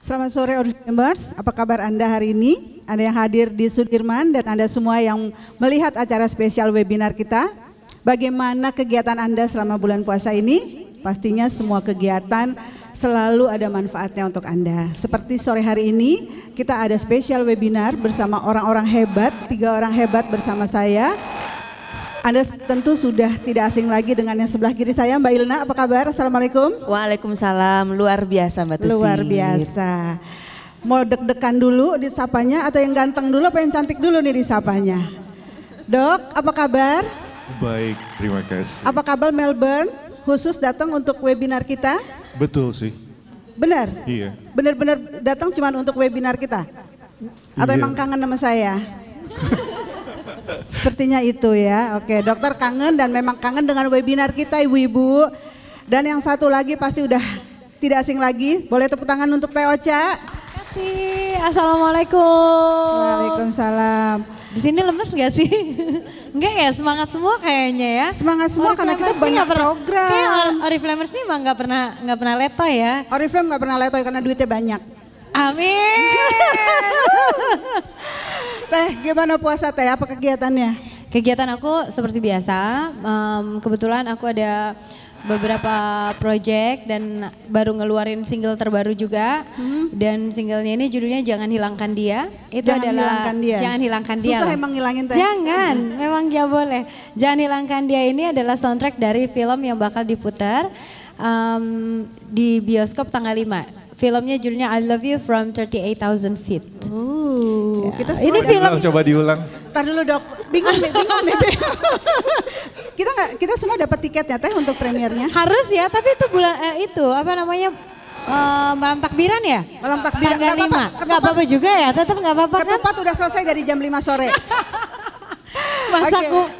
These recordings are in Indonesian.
Selamat sore Oriflamers, apa kabar Anda hari ini? Anda yang hadir di Sudirman dan Anda semua yang melihat acara spesial webinar kita. Bagaimana kegiatan Anda selama bulan puasa ini? Pastinya semua kegiatan selalu ada manfaatnya untuk Anda. Seperti sore hari ini kita ada spesial webinar bersama orang-orang hebat, 3 orang hebat bersama saya. Anda tentu sudah tidak asing lagi dengan yang sebelah kiri saya, Mbak Ilna, apa kabar? Assalamualaikum. Waalaikumsalam, luar biasa Mbak Tusi. Luar biasa. Mau deg-degan dulu disapanya atau yang ganteng dulu apa yang cantik dulu nih disapanya? Dok, apa kabar? Baik, terima kasih. Apa kabar Melbourne? Khusus datang untuk webinar kita? Betul sih. Benar? Iya. Benar-benar datang cuma untuk webinar kita? Atau Iya. emang kangen sama saya? Sepertinya itu ya. Oke, dokter kangen dan memang kangen dengan webinar kita ibu-ibu. Dan yang satu lagi pasti udah tidak asing lagi. Boleh tepuk tangan untuk Teh Ocha. Terima kasih. Assalamualaikum. Waalaikumsalam. Di sini lemes gak sih? Enggak ya, semangat semua kayaknya ya. Semangat semua karena kita banyak program. Kayak Oriflamers ini emang nggak pernah letoy ya. Oriflame nggak pernah letoy karena duitnya banyak. Amin. Teh, gimana puasa Teh? Apa kegiatannya? Kegiatan aku seperti biasa. Kebetulan aku ada beberapa project dan baru ngeluarin single terbaru juga. Dan singlenya ini judulnya Jangan Hilangkan Dia. Itu Jangan adalah Hilangkan Dia. Jangan Hilangkan Dia. Susah loh. emang ngilangin Teh. Jangan, memang gak boleh. Jangan Hilangkan Dia ini adalah soundtrack dari film yang bakal diputar di bioskop tanggal 5. Filmnya judulnya I Love You from 38,000 Feet. Kita Ini film Coba diulang. Ntar dulu dok, bingung nih. Kita semua dapat tiketnya Teh untuk premiernya. harus ya, tapi itu malam takbiran ya? Malam takbiran, Tanggal nggak apa-apa, 5. Nggak apa-apa juga ya, tetap nggak apa-apa kan? Ketupat udah selesai dari jam 5 sore.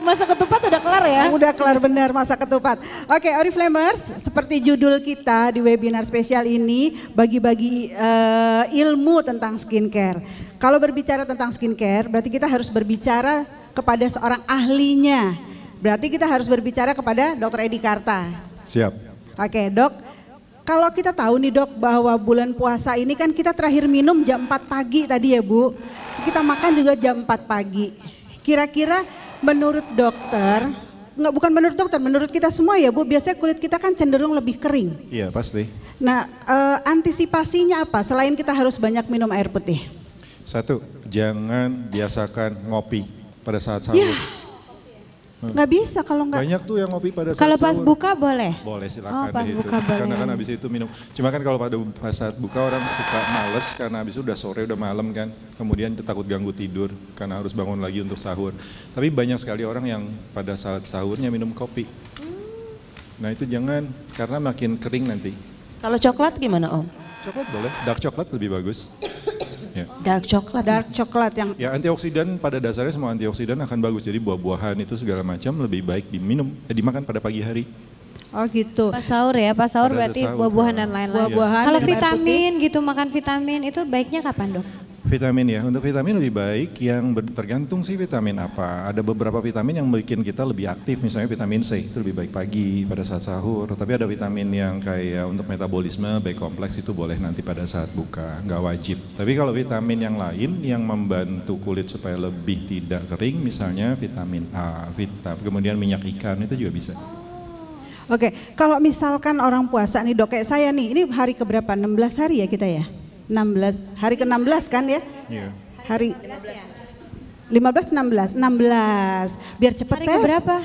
Masa ketupat udah kelar ya? Udah kelar benar masa ketupat. Oke, Oriflamers, seperti judul kita di webinar spesial ini bagi-bagi ilmu tentang skincare. Kalau berbicara tentang skincare, berarti kita harus berbicara kepada seorang ahlinya. Berarti kita harus berbicara kepada Dr. Edi Karta. Siap. Oke, Dok. Kalau kita tahu nih Dok bahwa bulan puasa ini kan kita terakhir minum jam 4 pagi tadi ya Bu. Kita makan juga jam 4 pagi. Kira-kira menurut dokter, bukan menurut dokter, menurut kita semua ya Bu, biasanya kulit kita kan cenderung lebih kering. Iya pasti. Nah, antisipasinya apa selain kita harus banyak minum air putih? 1, jangan biasakan ngopi pada saat sahur. Ya, nggak bisa kalau nggak. Banyak tuh yang ngopi pada saat Kalau pas sahur. buka boleh? Boleh silakan pas deh itu. buka boleh. Karena kan habis itu minum. Cuma kan kalau pas saat buka orang suka males karena habis itu udah sore udah malam kan. Kemudian takut ganggu tidur karena harus bangun lagi untuk sahur. Tapi banyak sekali orang yang pada saat sahurnya minum kopi. Nah itu jangan karena makin kering nanti. Kalau coklat gimana Om? Coklat boleh, dark coklat lebih bagus. Ya. Dark coklat. Dark coklat yang Ya antioksidan pada dasarnya semua antioksidan akan bagus. Jadi buah-buahan itu segala macam lebih baik diminum, dimakan pada pagi hari. oh gitu. Pas sahur ya, pas sahur Pada berarti sahur, buah-buahan dan ya. lain-lain. Buah-buahan, Kalau minum air vitamin gitu, makan vitamin itu baiknya kapan Dok? Vitamin ya, untuk vitamin lebih baik yang tergantung sih vitamin apa. Ada beberapa vitamin yang bikin kita lebih aktif, misalnya vitamin C itu lebih baik pagi pada saat sahur. Tapi ada vitamin yang kayak untuk metabolisme, B kompleks itu boleh nanti pada saat buka, nggak wajib. Tapi kalau vitamin yang lain yang membantu kulit supaya lebih tidak kering, misalnya vitamin A, kemudian minyak ikan itu juga bisa. Oke, kalau misalkan orang puasa nih Dok, kayak saya nih, ini hari keberapa? 16 hari ya kita ya? 16, hari ke-16 kan ya? Iya. Hari 15, 16, biar cepet Hari Teh. keberapa?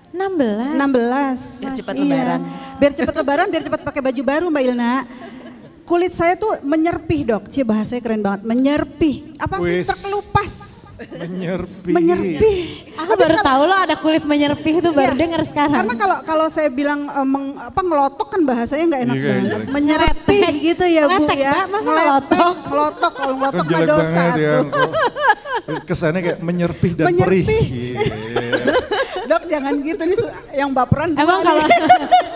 16. 16. Biar cepat Iya. lebaran. Biar cepat lebaran, biar cepat pakai baju baru Mbak Ilna. Kulit saya tuh menyerpih Dok, cie bahasanya keren banget, menyerpih. Apa sih Wis. terkelupas? Menyerpih. Menyerpih. Aku baru tahu loh ada kulit menyerpih itu baru Iya, dengar sekarang. Karena kalau saya bilang ngelotok kan bahasanya nggak enak Iya, kayak banget. jelek. Menyerpih gitu ya Bu Ngeletek, ya. Mbak, masa ngelotok? Ngelotok, kalau Kan ngelotok mah jelek dosa banget ya. tuh. Kesannya kayak menyerpih dan Menyerpih. perih. Iya. Dok jangan gitu nih yang baperan. Emang dua kalau nih.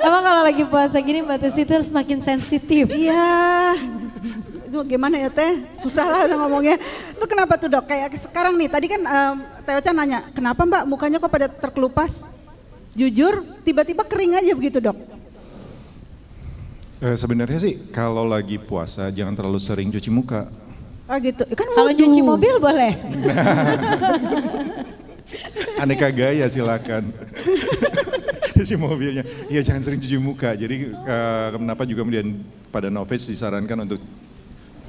emang kalau lagi puasa gini Mbak Tusi itu semakin sensitif. Iya. Itu gimana ya Teh? Susah lah udah ngomongnya. Itu kenapa tuh Dok? Kayak sekarang nih, tadi kan Teh Ocha nanya, kenapa Mbak mukanya kok pada terkelupas? Jujur, tiba-tiba kering aja begitu Dok. Sebenarnya sih kalau lagi puasa jangan terlalu sering cuci muka. Oh gitu, kan Kalau wudu. nyuci mobil boleh. Aneka gaya silakan. Cuci mobilnya, iya jangan sering cuci muka. Jadi kenapa juga kemudian pada novice disarankan untuk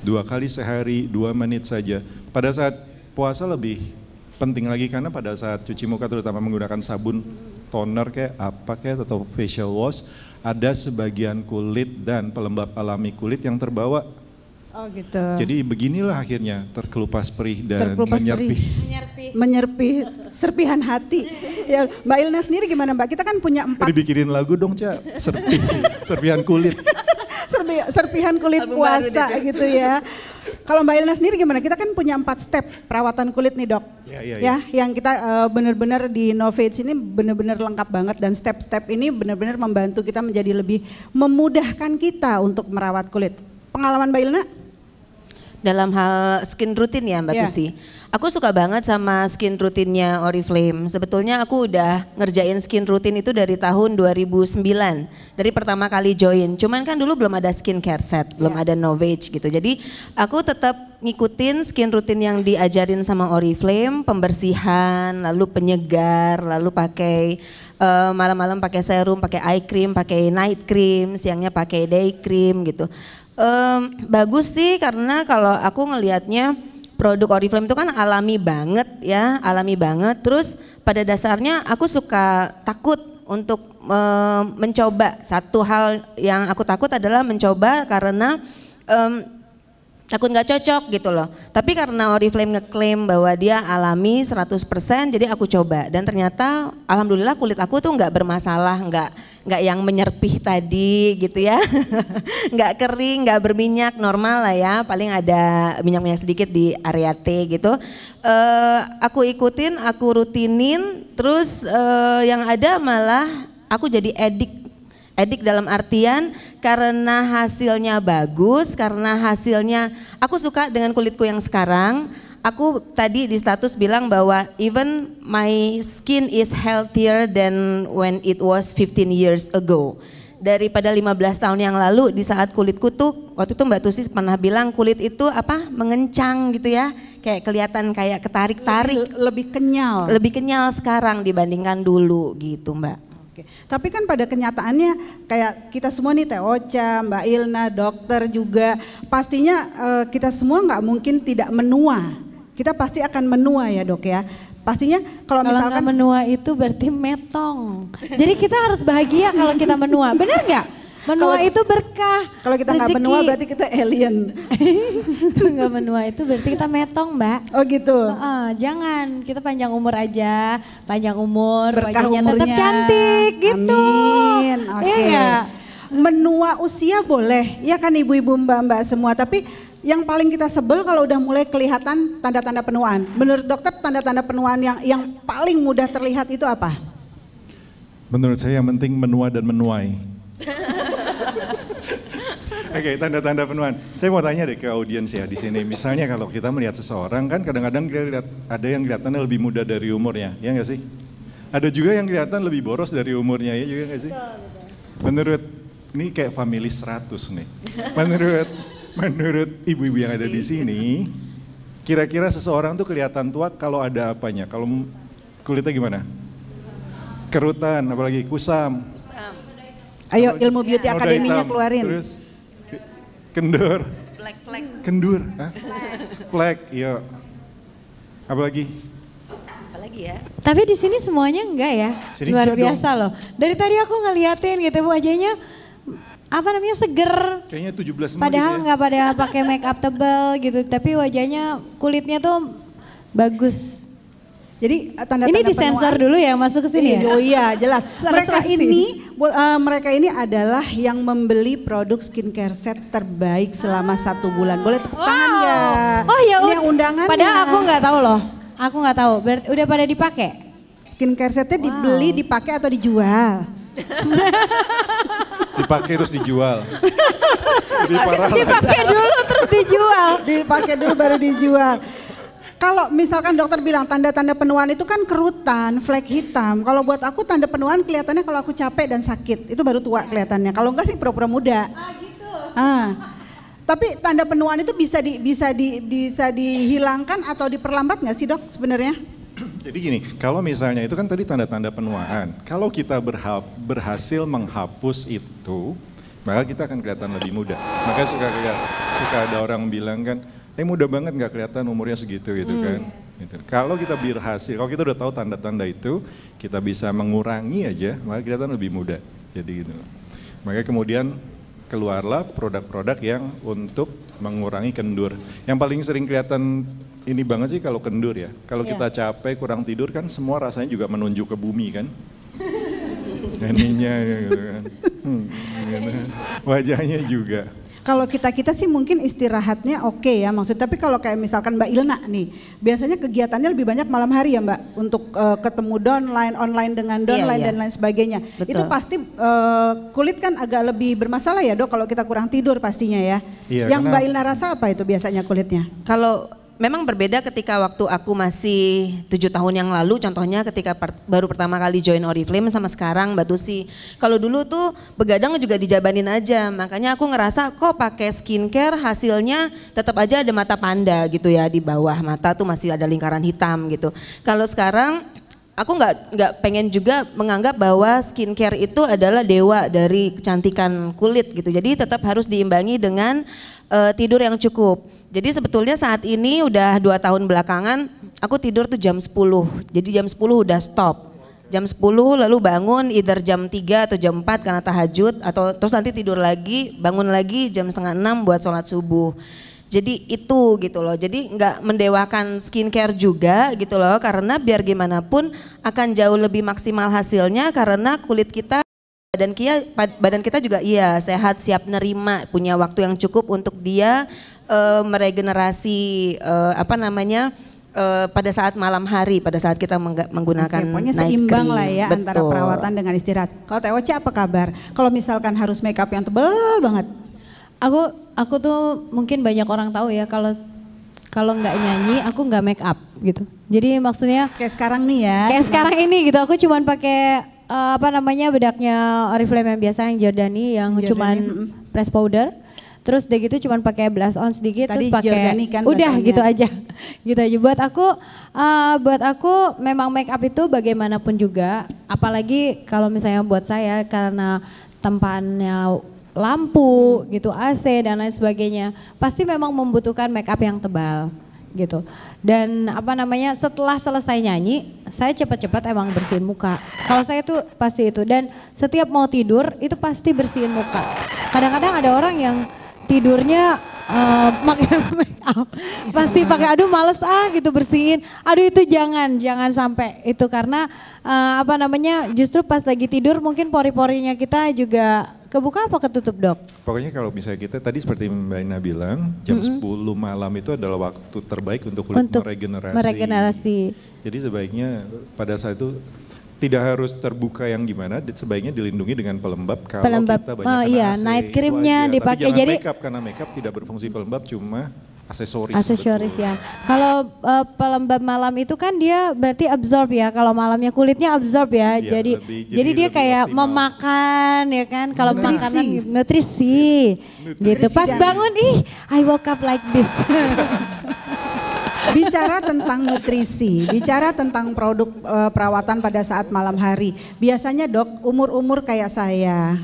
2 kali sehari, 2 menit saja. Pada saat puasa lebih penting lagi karena pada saat cuci muka terutama menggunakan sabun toner kayak apa kayak atau facial wash, ada sebagian kulit dan pelembab alami kulit yang terbawa. Oh gitu. Jadi beginilah akhirnya terkelupas perih dan Terkelupas menyerpih. Menyerpih, serpihan hati. Ya, Mbak Ilna sendiri gimana Mbak? Kita kan punya 4 Dibikirin lagu dong Ca, serpihan kulit. serpihan kulit Album puasa baru gitu ya. Kalau Mbak Ilna sendiri gimana? Kita kan punya 4 step perawatan kulit nih dok. Ya. Yang kita benar-benar di Novage ini benar-benar lengkap banget dan step-step ini benar-benar membantu kita menjadi lebih memudahkan kita untuk merawat kulit. Pengalaman Mbak Ilna? Dalam hal skin routine ya Mbak Ya. Tusi. Aku suka banget sama skin rutinnya Oriflame. Sebetulnya aku udah ngerjain skin routine itu dari tahun 2009. Dari pertama kali join. Cuman kan dulu belum ada skincare set, belum ada Novage gitu. Jadi aku tetap ngikutin skin routine yang diajarin sama Oriflame, pembersihan, lalu penyegar, lalu pakai malam-malam pakai serum, pakai eye cream, pakai night cream, siangnya pakai day cream gitu. Bagus sih karena kalau aku ngelihatnya produk Oriflame itu kan alami banget ya, alami banget. Terus pada dasarnya aku suka takut untuk mencoba. Satu hal yang aku takut adalah mencoba karena takut nggak cocok gitu loh. Tapi karena Oriflame ngeklaim bahwa dia alami 100%, jadi aku coba. Dan ternyata alhamdulillah kulit aku tuh nggak bermasalah, nggak yang menyerpih tadi gitu ya. Nggak kering, nggak berminyak, normal lah ya. Paling ada minyak-minyak sedikit di area T gitu. Aku ikutin, aku rutinin, terus yang ada malah aku jadi edik dalam artian karena hasilnya bagus, karena hasilnya aku suka dengan kulitku yang sekarang. Aku tadi di status bilang bahwa even my skin is healthier than when it was 15 years ago. Daripada 15 tahun yang lalu di saat kulitku tuh, waktu itu Mbak Tusis pernah bilang kulit itu apa mengencang gitu ya. Kayak kelihatan kayak ketarik-tarik. Lebih kenyal. Lebih kenyal sekarang dibandingkan dulu gitu Mbak. Oke. Tapi kan pada kenyataannya kayak kita semua nih Teh Ocha, Mbak Ilna, dokter juga pastinya kita semua nggak mungkin tidak menua. Kita pasti akan menua ya dok ya. Pastinya kalau misalkan nggak menua itu berarti metong. Jadi kita harus bahagia kalau kita menua, benar nggak? Menua itu berkah. Kalau kita nggak menua berarti kita alien. Kalau nggak menua itu berarti kita metong Mbak. Oh gitu. Jangan, kita panjang umur aja, panjang umur, Berkah wajahnya umurnya. tetap cantik gitu. Amin. Oke. Iya nggak? Menua usia boleh, ya kan ibu-ibu mbak-mbak semua. Tapi yang paling kita sebel kalau udah mulai kelihatan tanda-tanda penuaan. Menurut dokter tanda-tanda penuaan yang paling mudah terlihat itu apa? Menurut saya yang penting menua dan menuai. Oke, tanda-tanda penuaan. Saya mau tanya deh ke audiens ya di sini. Misalnya kalau kita melihat seseorang kan kadang-kadang ada yang kelihatannya lebih muda dari umurnya, ya nggak sih? Ada juga yang kelihatan lebih boros dari umurnya, ya juga nggak sih? Menurut ini kayak family 100 nih. Menurut ibu-ibu yang ada di sini, kira-kira seseorang tuh kelihatan tua kalau ada apanya? Kalau kulitnya gimana? Kerutan, apalagi kusam. Ayo ilmu beauty Noda akademinya hitam. keluarin. Terus kendur. Flag. Kendur, hah? Flek, iya. Apalagi? Apalagi ya? Tapi di sini semuanya enggak ya, Sini luar enggak biasa loh. Dari tadi aku ngeliatin gitu wajahnya apa namanya seger. Kayaknya 17 semua Padahal gitu ya. nggak pada pakai make up tebal gitu, tapi wajahnya kulitnya tuh bagus. Jadi tanda-tanda Ini disensor dulu ya masuk ke sini ya? Oh iya jelas. Salah Mereka ini adalah yang membeli produk skincare set terbaik selama 1 bulan. Boleh tepuk tangan nggak? Oh ya Ini yang undangannya. Padahal aku nggak tahu loh. Aku nggak tahu. Udah pada dipakai? Skincare setnya dibeli, dipakai atau dijual? Dipakai terus dijual. Lebih parah lagi. Dipakai dulu terus dijual. Dipakai dulu baru dijual. Kalau misalkan dokter bilang tanda-tanda penuaan itu kan kerutan, flek hitam. Kalau buat aku tanda penuaan kelihatannya kalau aku capek dan sakit, itu baru tua kelihatannya. Kalau enggak sih pura-pura muda. Gitu. Tapi tanda penuaan itu bisa dihilangkan atau diperlambat nggak sih dok sebenarnya? Jadi gini, kalau misalnya itu kan tadi tanda-tanda penuaan. Kalau kita berhasil menghapus itu, maka kita akan kelihatan lebih muda. Maka suka ada orang bilang kan, muda banget nggak kelihatan umurnya segitu gitu kan. Gitu. Kalau kita berhasil, kalau kita udah tahu tanda-tanda itu, kita bisa mengurangi aja, maka kelihatan lebih muda. Jadi gitu. Maka kemudian keluarlah produk-produk yang untuk mengurangi kendur. Yang paling sering kelihatan ini banget sih kalau kendur ya. Kalau kita capek, kurang tidur kan semua rasanya juga menunjuk ke bumi kan. Ininya gitu kan. Wajahnya juga. Kalau kita sih mungkin istirahatnya oke ya maksudnya, tapi kalau kayak misalkan Mbak Ilna nih, biasanya kegiatannya lebih banyak malam hari ya Mbak, untuk ketemu online dengan downline dan lain sebagainya. Betul. Itu pasti kulit kan agak lebih bermasalah ya dok kalau kita kurang tidur pastinya ya. Iya, Yang Mbak Ilna rasa apa itu biasanya kulitnya? Kalau memang berbeda ketika waktu aku masih 7 tahun yang lalu, contohnya ketika baru pertama kali join Oriflame sama sekarang Mbak Tusi. Kalau dulu tuh begadang juga dijabanin aja, makanya aku ngerasa kok pakai skincare hasilnya tetap aja ada mata panda gitu ya, di bawah mata tuh masih ada lingkaran hitam gitu. Kalau sekarang aku nggak pengen juga menganggap bahwa skincare itu adalah dewa dari kecantikan kulit gitu. Jadi tetap harus diimbangi dengan tidur yang cukup. Jadi sebetulnya saat ini udah 2 tahun belakangan aku tidur tuh jam 10. Jadi jam 10 udah stop. Jam 10 lalu bangun either jam 3 atau jam 4 karena tahajud, atau terus nanti tidur lagi, bangun lagi jam 5:30 buat sholat subuh. Jadi itu gitu loh, jadi nggak mendewakan skincare juga gitu loh, karena biar gimana pun akan jauh lebih maksimal hasilnya karena kulit kita, badan kita juga sehat, siap nerima, punya waktu yang cukup untuk dia meregenerasi pada saat malam hari, pada saat kita menggunakan pokoknya night seimbang cream. lah ya. Betul. Antara perawatan dengan istirahat. Kalau Teh Ocha apa kabar? Kalau misalkan harus make up yang tebal banget? Aku tuh mungkin banyak orang tahu ya, kalau nggak nyanyi aku nggak make up gitu. Jadi maksudnya Kayak sekarang nih ya. kayak sekarang ini gitu, aku cuman pakai bedaknya Oriflame yang biasa, yang Jordani, yang Jordani, cuman press powder. Terus udah gitu cuman pakai blush on sedikit, Tadi terus pakai Jordani kan udah bahasanya. gitu aja. Gitu aja. Buat aku memang make up itu bagaimanapun juga, apalagi kalau misalnya buat saya karena tempaannya lampu gitu, AC dan lain sebagainya, pasti memang membutuhkan make up yang tebal gitu. Dan setelah selesai nyanyi, saya cepat-cepat emang bersihin muka. Kalau saya tuh pasti itu, dan setiap mau tidur itu pasti bersihin muka. Kadang-kadang ada orang yang tidurnya pakai make up, pasti pakai aduh males gitu bersihin. Aduh itu jangan sampai itu, karena justru pas lagi tidur mungkin pori-porinya kita juga kebuka apa ketutup dok? Pokoknya kalau misalnya kita tadi seperti Mbak Ina bilang, jam 10 malam itu adalah waktu terbaik untuk kulit meregenerasi. Jadi sebaiknya pada saat itu tidak harus terbuka yang gimana, sebaiknya dilindungi dengan pelembab kalau kita banyak kena AC. Night creamnya dipakai. Tapi jangan jadi makeup, karena makeup tidak berfungsi pelembab, cuma aksesoris. ya. Kalau pelembab malam itu kan dia berarti absorb ya. Kalau malamnya kulitnya absorb ya. Iya, jadi dia lebih kayak optimal. memakan ya kan. Kalau Nutrisi. makanan nutrisi. Gitu. Pas bangun I woke up like this. Bicara tentang nutrisi, bicara tentang produk perawatan pada saat malam hari. Biasanya dok, umur-umur kayak saya.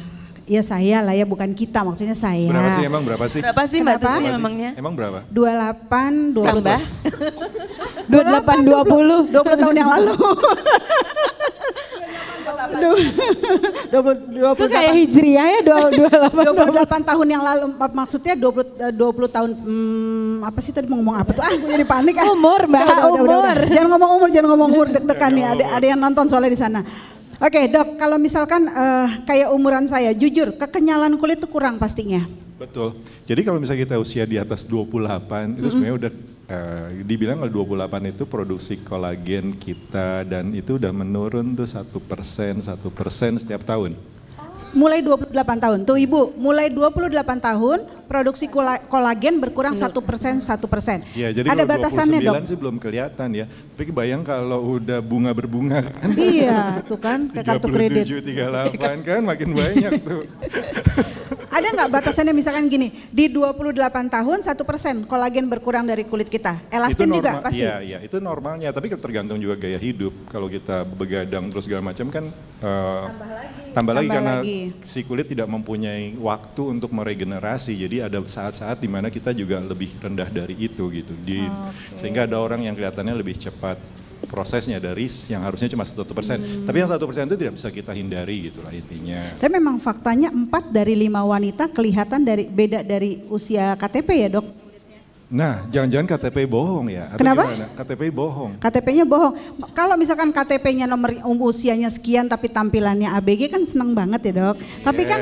Ya saya lah ya, bukan kita, maksudnya saya. Berapa sih emang, berapa sih? Berapa sih Mbak Kenapa? Tusi emangnya? Emang berapa? 28, 20. Tambah? 28 20. 20 tahun yang lalu. 28 Itu kayak hijriah ya 28 tahun yang lalu, maksudnya 20 tahun, apa sih tadi mau ngomong apa tuh? Gue jadi panik. Umur, Mbak, umur. Jangan ngomong umur, deg-degan nih, ada yang nonton soalnya di sana. Oke dok, kalau misalkan kayak umuran saya, jujur kekenyalan kulit itu kurang pastinya. Betul. Jadi kalau misalnya kita usia di atas 28, itu sebenarnya udah dibilang kalau 28 itu produksi kolagen kita dan itu udah menurun tuh 1% setiap tahun. mulai 28 tahun. Tuh Ibu, mulai 28 tahun produksi kolagen berkurang 1%. Ya, jadi Ada kalau batasannya 29 dok? sih belum kelihatan ya. Tapi bayang kalau udah bunga berbunga kan. Iya, tuh kan kayak kartu kredit. 37, 38 kan makin banyak tuh. Ada nggak batasannya misalkan gini, di 28 tahun 1% kolagen berkurang dari kulit kita. Elastin juga pasti. Iya, itu normalnya. Tapi tergantung juga gaya hidup. Kalau kita begadang terus segala macam kan tambah lagi karena si kulit tidak mempunyai waktu untuk meregenerasi. Jadi ada saat-saat di mana kita juga lebih rendah dari itu gitu. Sehingga ada orang yang kelihatannya lebih cepat prosesnya dari yang harusnya cuma 1%. Tapi yang 1% itu tidak bisa kita hindari gitulah intinya. Tapi memang faktanya 4 dari 5 wanita kelihatan beda dari usia KTP ya dok? Nah, jangan-jangan KTP bohong ya? Atau kenapa? Gimana? KTP bohong. KTP-nya bohong. Kalau misalkan KTP-nya nomor usianya sekian tapi tampilannya ABG kan seneng banget ya dok. Tapi kan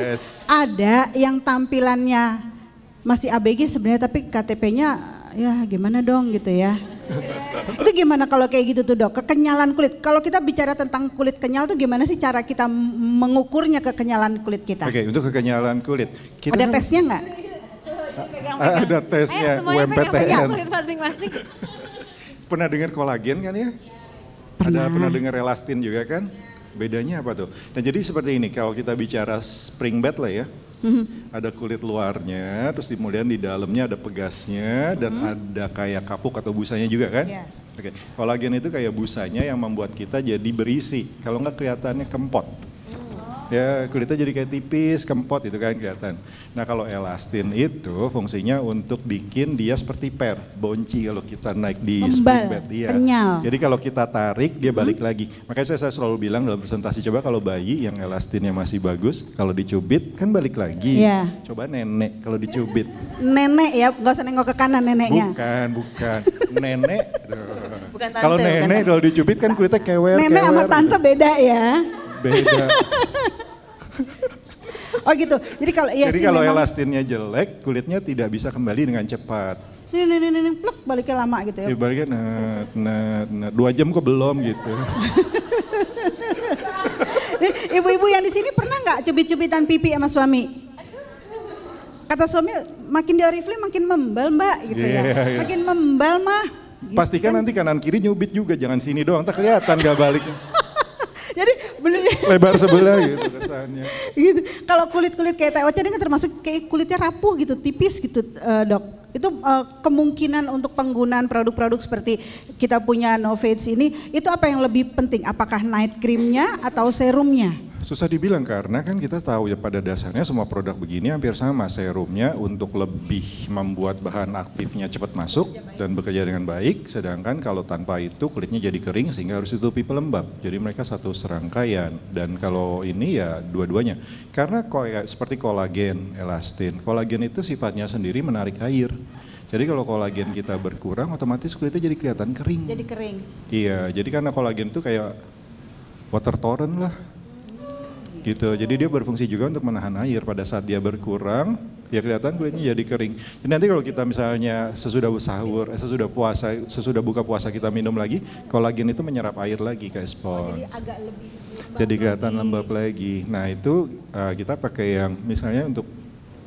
ada yang tampilannya masih ABG sebenarnya tapi KTP-nya ya gimana dong gitu ya. Itu gimana kalau kayak gitu tuh dok? Kekenyalan kulit. Kalau kita bicara tentang kulit kenyal tuh gimana sih cara kita mengukurnya kekenyalan kulit kita? Oke, untuk kekenyalan kulit. Ada tesnya nggak? Ada tesnya UMPTN. Kulit masing-masing. Pernah dengar kolagen kan ya? Pernah dengar elastin juga kan? Bedanya apa tuh? Nah jadi seperti ini, kalau kita bicara spring bed lah ya, ada kulit luarnya, terus kemudian di dalamnya ada pegasnya, dan ada kayak kapuk atau busanya juga kan? Yeah. Oke, kolagen itu kayak busanya yang membuat kita jadi berisi, kalau nggak kelihatannya kempot. Ya kulitnya jadi kayak tipis, kempot itu kan kelihatan. Nah kalau elastin itu fungsinya untuk bikin dia seperti bonci kalau kita naik di spring bed. Kenyal. Jadi kalau kita tarik dia balik lagi. Makanya saya selalu bilang dalam presentasi, coba kalau bayi yang elastinnya masih bagus, kalau dicubit kan balik lagi. Yeah. Coba nenek kalau dicubit. Nenek ya, nggak usah nengok ke kanan neneknya. Bukan. Nenek. Bukan tante, Kalau nenek kalau dicubit kan kulitnya kewer. Nenek sama tante gitu. beda ya. Beda. Oh gitu. Jadi kalau kalau elastinnya jelek, kulitnya tidak bisa kembali dengan cepat. Nih, pluk baliknya lama gitu ya. Baliknya 2 jam kok belum gitu. Ibu-ibu yang di sini pernah nggak cubit-cubitan pipi sama suami? Kata suami makin di Oriflame makin membal mbak gitu ya. Makin membal mah. Gitu. Pastikan nanti kanan kiri nyubit juga, jangan sini doang, tak kelihatan gak baliknya. Jadi benernya lebar sebelah gitu kesannya. Gitu. Kalau kulit-kulit kayak Teh Ocha ini kan termasuk kayak kulitnya rapuh gitu, tipis gitu dok. Itu kemungkinan untuk penggunaan produk-produk seperti kita punya Novage ini, itu apa yang lebih penting? Apakah night creamnya atau serumnya? Susah dibilang karena kan kita tahu ya pada dasarnya semua produk begini hampir sama. Serumnya untuk lebih membuat bahan aktifnya cepat masuk dan bekerja dengan baik. Sedangkan kalau tanpa itu kulitnya jadi kering sehingga harus ditutupi pelembab. Jadi mereka satu serangkaian. Dan kalau ini ya dua-duanya. Karena seperti kolagen, elastin. Kolagen itu sifatnya sendiri menarik air. Jadi kalau kolagen kita berkurang otomatis kulitnya jadi kelihatan kering. Jadi kering. Iya, jadi karena kolagen itu kayak water torrent lah. Gitu, jadi dia berfungsi juga untuk menahan air. Pada saat dia berkurang, ya kelihatan kulitnya jadi kering. Jadi nanti kalau kita misalnya sesudah sahur, sesudah buka puasa kita minum lagi, kolagen itu menyerap air lagi kayak spons. Jadi agak lebih jadi kelihatan lembab lagi. Nah itu kita pakai yang misalnya untuk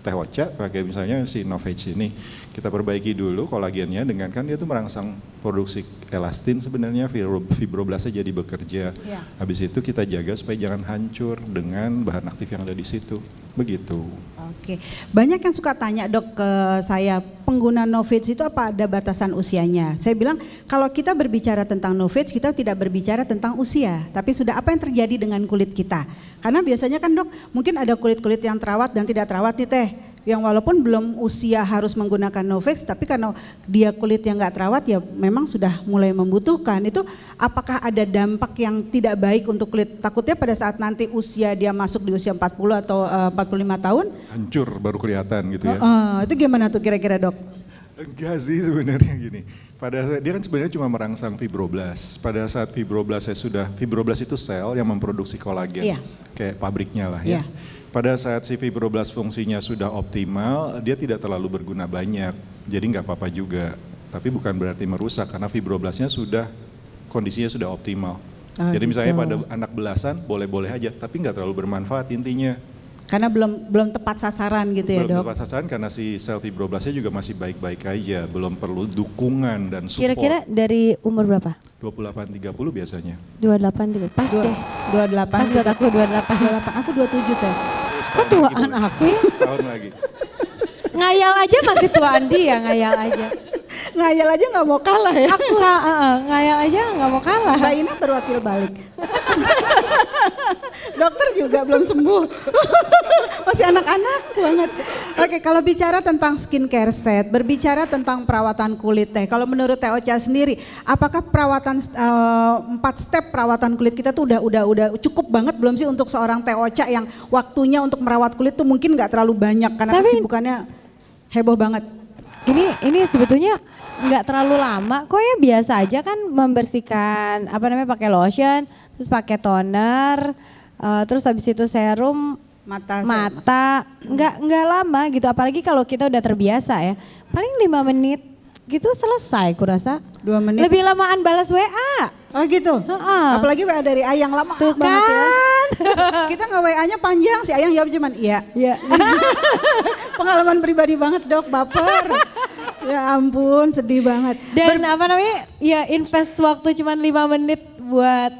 Teh Ocha, pakai misalnya si Novage ini, kita perbaiki dulu kolagennya dengan kan dia tuh merangsang produksi elastin sebenarnya, fibroblasnya jadi bekerja. Ya. Habis itu kita jaga supaya jangan hancur dengan bahan aktif yang ada di situ. Begitu. Oke, banyak yang suka tanya dok ke saya, pengguna Novage itu apa ada batasan usianya? Saya bilang kalau kita berbicara tentang Novage kita tidak berbicara tentang usia, tapi sudah apa yang terjadi dengan kulit kita. Karena biasanya kan dok, mungkin ada kulit-kulit yang terawat dan tidak terawat nih Teh, yang walaupun belum usia harus menggunakan Novage, tapi karena dia kulit yang nggak terawat ya memang sudah mulai membutuhkan. Itu apakah ada dampak yang tidak baik untuk kulit? Takutnya pada saat nanti usia dia masuk di usia 40 atau 45 tahun? Hancur baru kelihatan gitu ya. Itu gimana tuh kira-kira dok? Enggak sih sebenarnya gini. Dia kan sebenarnya cuma merangsang fibroblast. Pada saat fibroblast itu sel yang memproduksi kolagen. Iya. Kayak pabriknya lah ya. Iya. Pada saat si fibroblast fungsinya sudah optimal, dia tidak terlalu berguna banyak. Jadi nggak apa-apa juga. Tapi bukan berarti merusak karena fibroblastnya kondisinya sudah optimal. Jadi misalnya pada anak belasan boleh-boleh aja, tapi nggak terlalu bermanfaat intinya. Karena belum tepat sasaran gitu ya, Belum Dok. tepat sasaran karena si sel fibroblasnya juga masih baik-baik aja, belum perlu dukungan dan support. Kira-kira dari umur berapa? 28-30 biasanya. 28 gitu, pas deh. 28. Pas buat aku 28. 28. Aku 27 Teh. Kok tuaan aku ya? Setahun lagi. Ngayal aja masih tuaan dia, ngayal aja. Ngayal aja nggak mau kalah ya. Aku ngayal aja nggak mau kalah. Mbak Ina berwakil balik. Dokter juga belum sembuh. Masih anak-anak banget. Oke, kalau bicara tentang skincare set, berbicara tentang perawatan kulit Teh. Kalau menurut Teh Ocha sendiri, apakah perawatan 4 step perawatan kulit kita tuh udah cukup banget belum sih untuk seorang Teh Ocha yang waktunya untuk merawat kulit tuh mungkin nggak terlalu banyak karena kesibukannya heboh banget. Ini sebetulnya nggak terlalu lama kok ya, biasa aja kan membersihkan pakai lotion, terus pakai toner, terus habis itu serum mata nggak lama gitu, apalagi kalau kita udah terbiasa ya, paling 5 menit gitu selesai kurasa. 2 menit. Lebih lamaan balas WA. Oh gitu. Apalagi WA dari Ayang lama Tuh banget ya. kan. Terus kita nggak WA-nya panjang, si Ayang jawab cuman iya. Iya. Pengalaman pribadi banget Dok, baper. Ya ampun, sedih banget. Dan ya invest waktu cuman 5 menit buat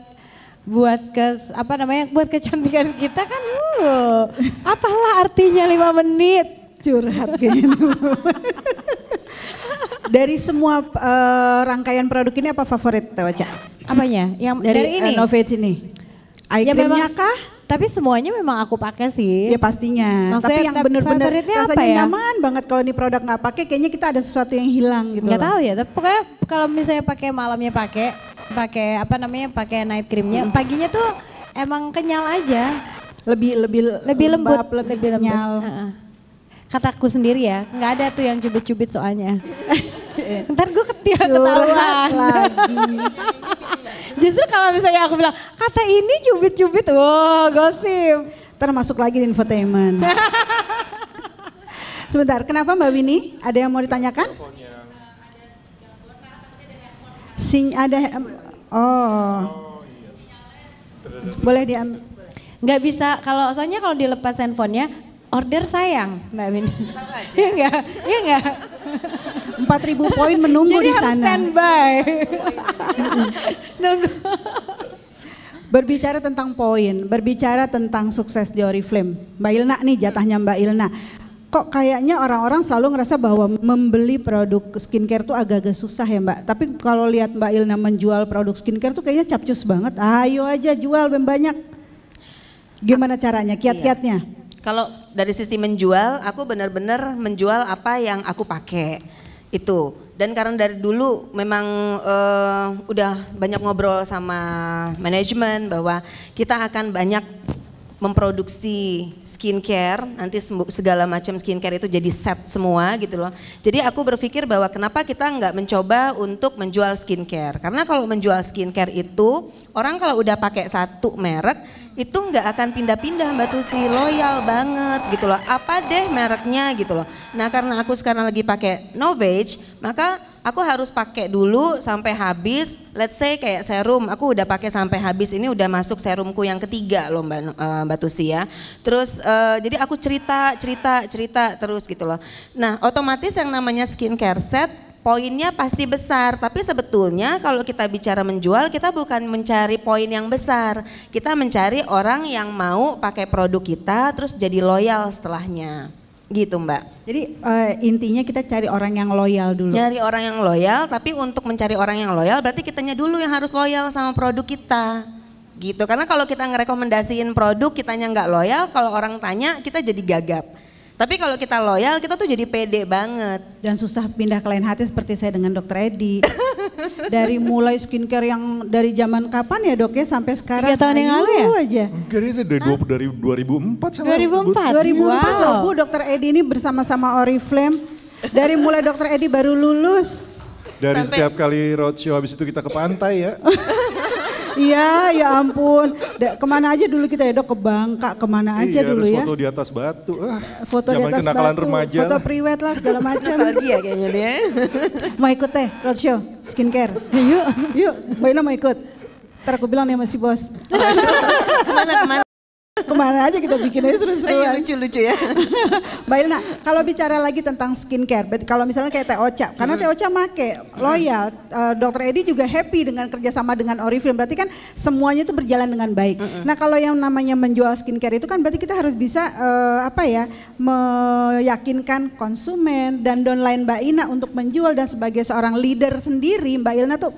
buat kecantikan kita kan. Apalah artinya 5 menit. Curhat kayaknya. Dari semua rangkaian produk ini apa favorit Teh Ocha? Apanya? Yang dari ini? Novage ini. Eye Ya creamnya memang, kah? tapi semuanya memang aku pakai sih. Ya pastinya. Maksudnya, tapi yang benar-benar favoritnya apa rasanya ya? nyaman banget kalau ini produk nggak pakai, kayaknya kita ada sesuatu yang hilang gitu. Nggak loh. tahu ya, tapi pokoknya kalau misalnya pakai malamnya pakai night creamnya, paginya tuh emang kenyal aja. Lebih lembut, lembab, lebih kenyal. Kataku sendiri ya, nggak ada tuh yang cubit-cubit soalnya. Ntar gue Curhat ketahuan lagi. Justru kalau misalnya aku bilang, kata ini cubit-cubit, wow gosip. Ntar masuk lagi di infotainment. Sebentar, kenapa Mbak Winnie? Ada yang mau ditanyakan? Boleh diambil. Nggak bisa, soalnya kalau dilepas handphonenya, order sayang Mbak Winnie. Iya enggak? Iya enggak? 4.000 poin menunggu Jadi di sana. harus standby. Nunggu. Berbicara tentang poin, berbicara tentang sukses di Oriflame. Mbak Ilna nih, jatahnya Mbak Ilna. Kok kayaknya orang-orang selalu ngerasa bahwa membeli produk skincare tuh agak-agak susah ya Mbak. Tapi kalau lihat Mbak Ilna menjual produk skincare tuh kayaknya capcus banget. Ayo aja jual banyak. Gimana caranya, kiat-kiatnya? Kalau dari sisi menjual, aku benar-benar menjual apa yang aku pakai itu. Dan karena dari dulu memang udah banyak ngobrol sama manajemen bahwa kita akan banyak memproduksi skincare, nanti segala macam skincare itu jadi set semua gitu loh. Jadi aku berpikir bahwa kenapa kita nggak mencoba untuk menjual skincare. Karena kalau menjual skincare itu, orang kalau udah pakai satu merek, itu nggak akan pindah-pindah Mbak Tusi, loyal banget gitu loh. Apa deh mereknya gitu loh. Nah karena aku sekarang lagi pakai Novage, maka aku harus pakai dulu sampai habis. Let's say kayak serum, aku udah pakai sampai habis. Ini udah masuk serumku yang ketiga loh Mbak Tusi ya. Terus jadi aku cerita terus gitu loh. Nah otomatis yang namanya skincare set, poinnya pasti besar, tapi sebetulnya kalau kita bicara menjual, kita bukan mencari poin yang besar. Kita mencari orang yang mau pakai produk kita terus jadi loyal setelahnya. Gitu Mbak. Jadi intinya kita cari orang yang loyal dulu. Nyari orang yang loyal, tapi untuk mencari orang yang loyal berarti kitanya dulu yang harus loyal sama produk kita. Gitu, karena kalau kita ngerekomendasiin produk kitanya nggak loyal, kalau orang tanya kita jadi gagap. Tapi kalau kita loyal, kita tuh jadi pede banget. Dan susah pindah ke lain hati seperti saya dengan Dokter Edi. Dari mulai skincare yang dari zaman kapan ya Dok ya sampai sekarang. 3 tahun yang lalu ya? Aja. Dari 2004 sama 2004. 2004 loh Bu, Dokter Edi ini bersama-sama Oriflame. Dari mulai Dokter Edi baru lulus. Dari setiap kali roadshow habis itu kita ke pantai ya. Iya, ya ampun. Kemana aja dulu kita ya Dok, ke Bangka, kemana aja dulu ya. Foto di atas batu. Foto di atas kenakalan batu, remaja. foto priwet lah segala macam. Nostalgia kayaknya dia. Mau ikut teh, roadshow, skincare. Yuk, Mbak Ina mau ikut. Ntar aku bilang nih sama si bos. Kemana? Kemana aja kita bikin aja seru-seruan. Lucu-lucu ya. Mbak Ilna, kalau bicara lagi tentang skincare, kalau misalnya kayak Teh Ocha, karena Teh Ocha make loyal, Dr. Edi juga happy dengan kerjasama dengan Oriflame, berarti kan semuanya itu berjalan dengan baik. Nah kalau yang namanya menjual skincare itu kan berarti kita harus bisa meyakinkan konsumen dan downline Mbak Ina untuk menjual, dan sebagai seorang leader sendiri Mbak Ilna tuh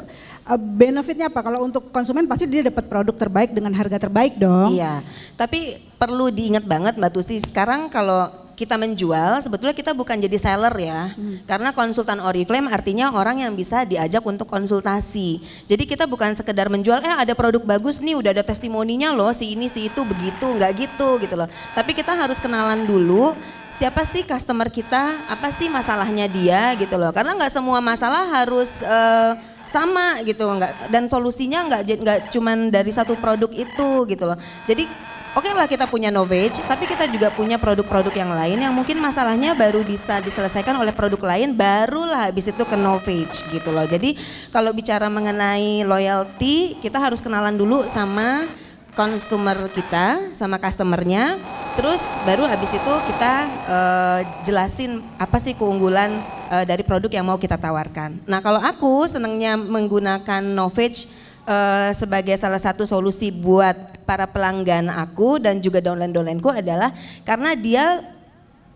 benefitnya apa? Kalau untuk konsumen pasti dia dapat produk terbaik dengan harga terbaik dong. Iya, tapi perlu diingat banget Mbak Tusi, sekarang kalau kita menjual sebetulnya kita bukan jadi seller ya. Karena konsultan Oriflame artinya orang yang bisa diajak untuk konsultasi. Jadi kita bukan sekedar menjual, ada produk bagus nih, udah ada testimoninya loh, si ini si itu begitu, nggak gitu loh. Tapi kita harus kenalan dulu siapa sih customer kita, apa sih masalahnya dia gitu loh. Karena nggak semua masalah harus sama gitu, dan solusinya nggak cuman dari satu produk itu gitu loh. Jadi oke lah kita punya Novage, tapi kita juga punya produk-produk yang lain yang mungkin masalahnya baru bisa diselesaikan oleh produk lain, barulah habis itu ke Novage gitu loh. Jadi kalau bicara mengenai loyalty, kita harus kenalan dulu sama consumer kita, sama customernya, terus baru habis itu kita jelasin apa sih keunggulan dari produk yang mau kita tawarkan. Nah kalau aku senangnya menggunakan Novage sebagai salah satu solusi buat para pelanggan aku dan juga downline-downlineku adalah karena dia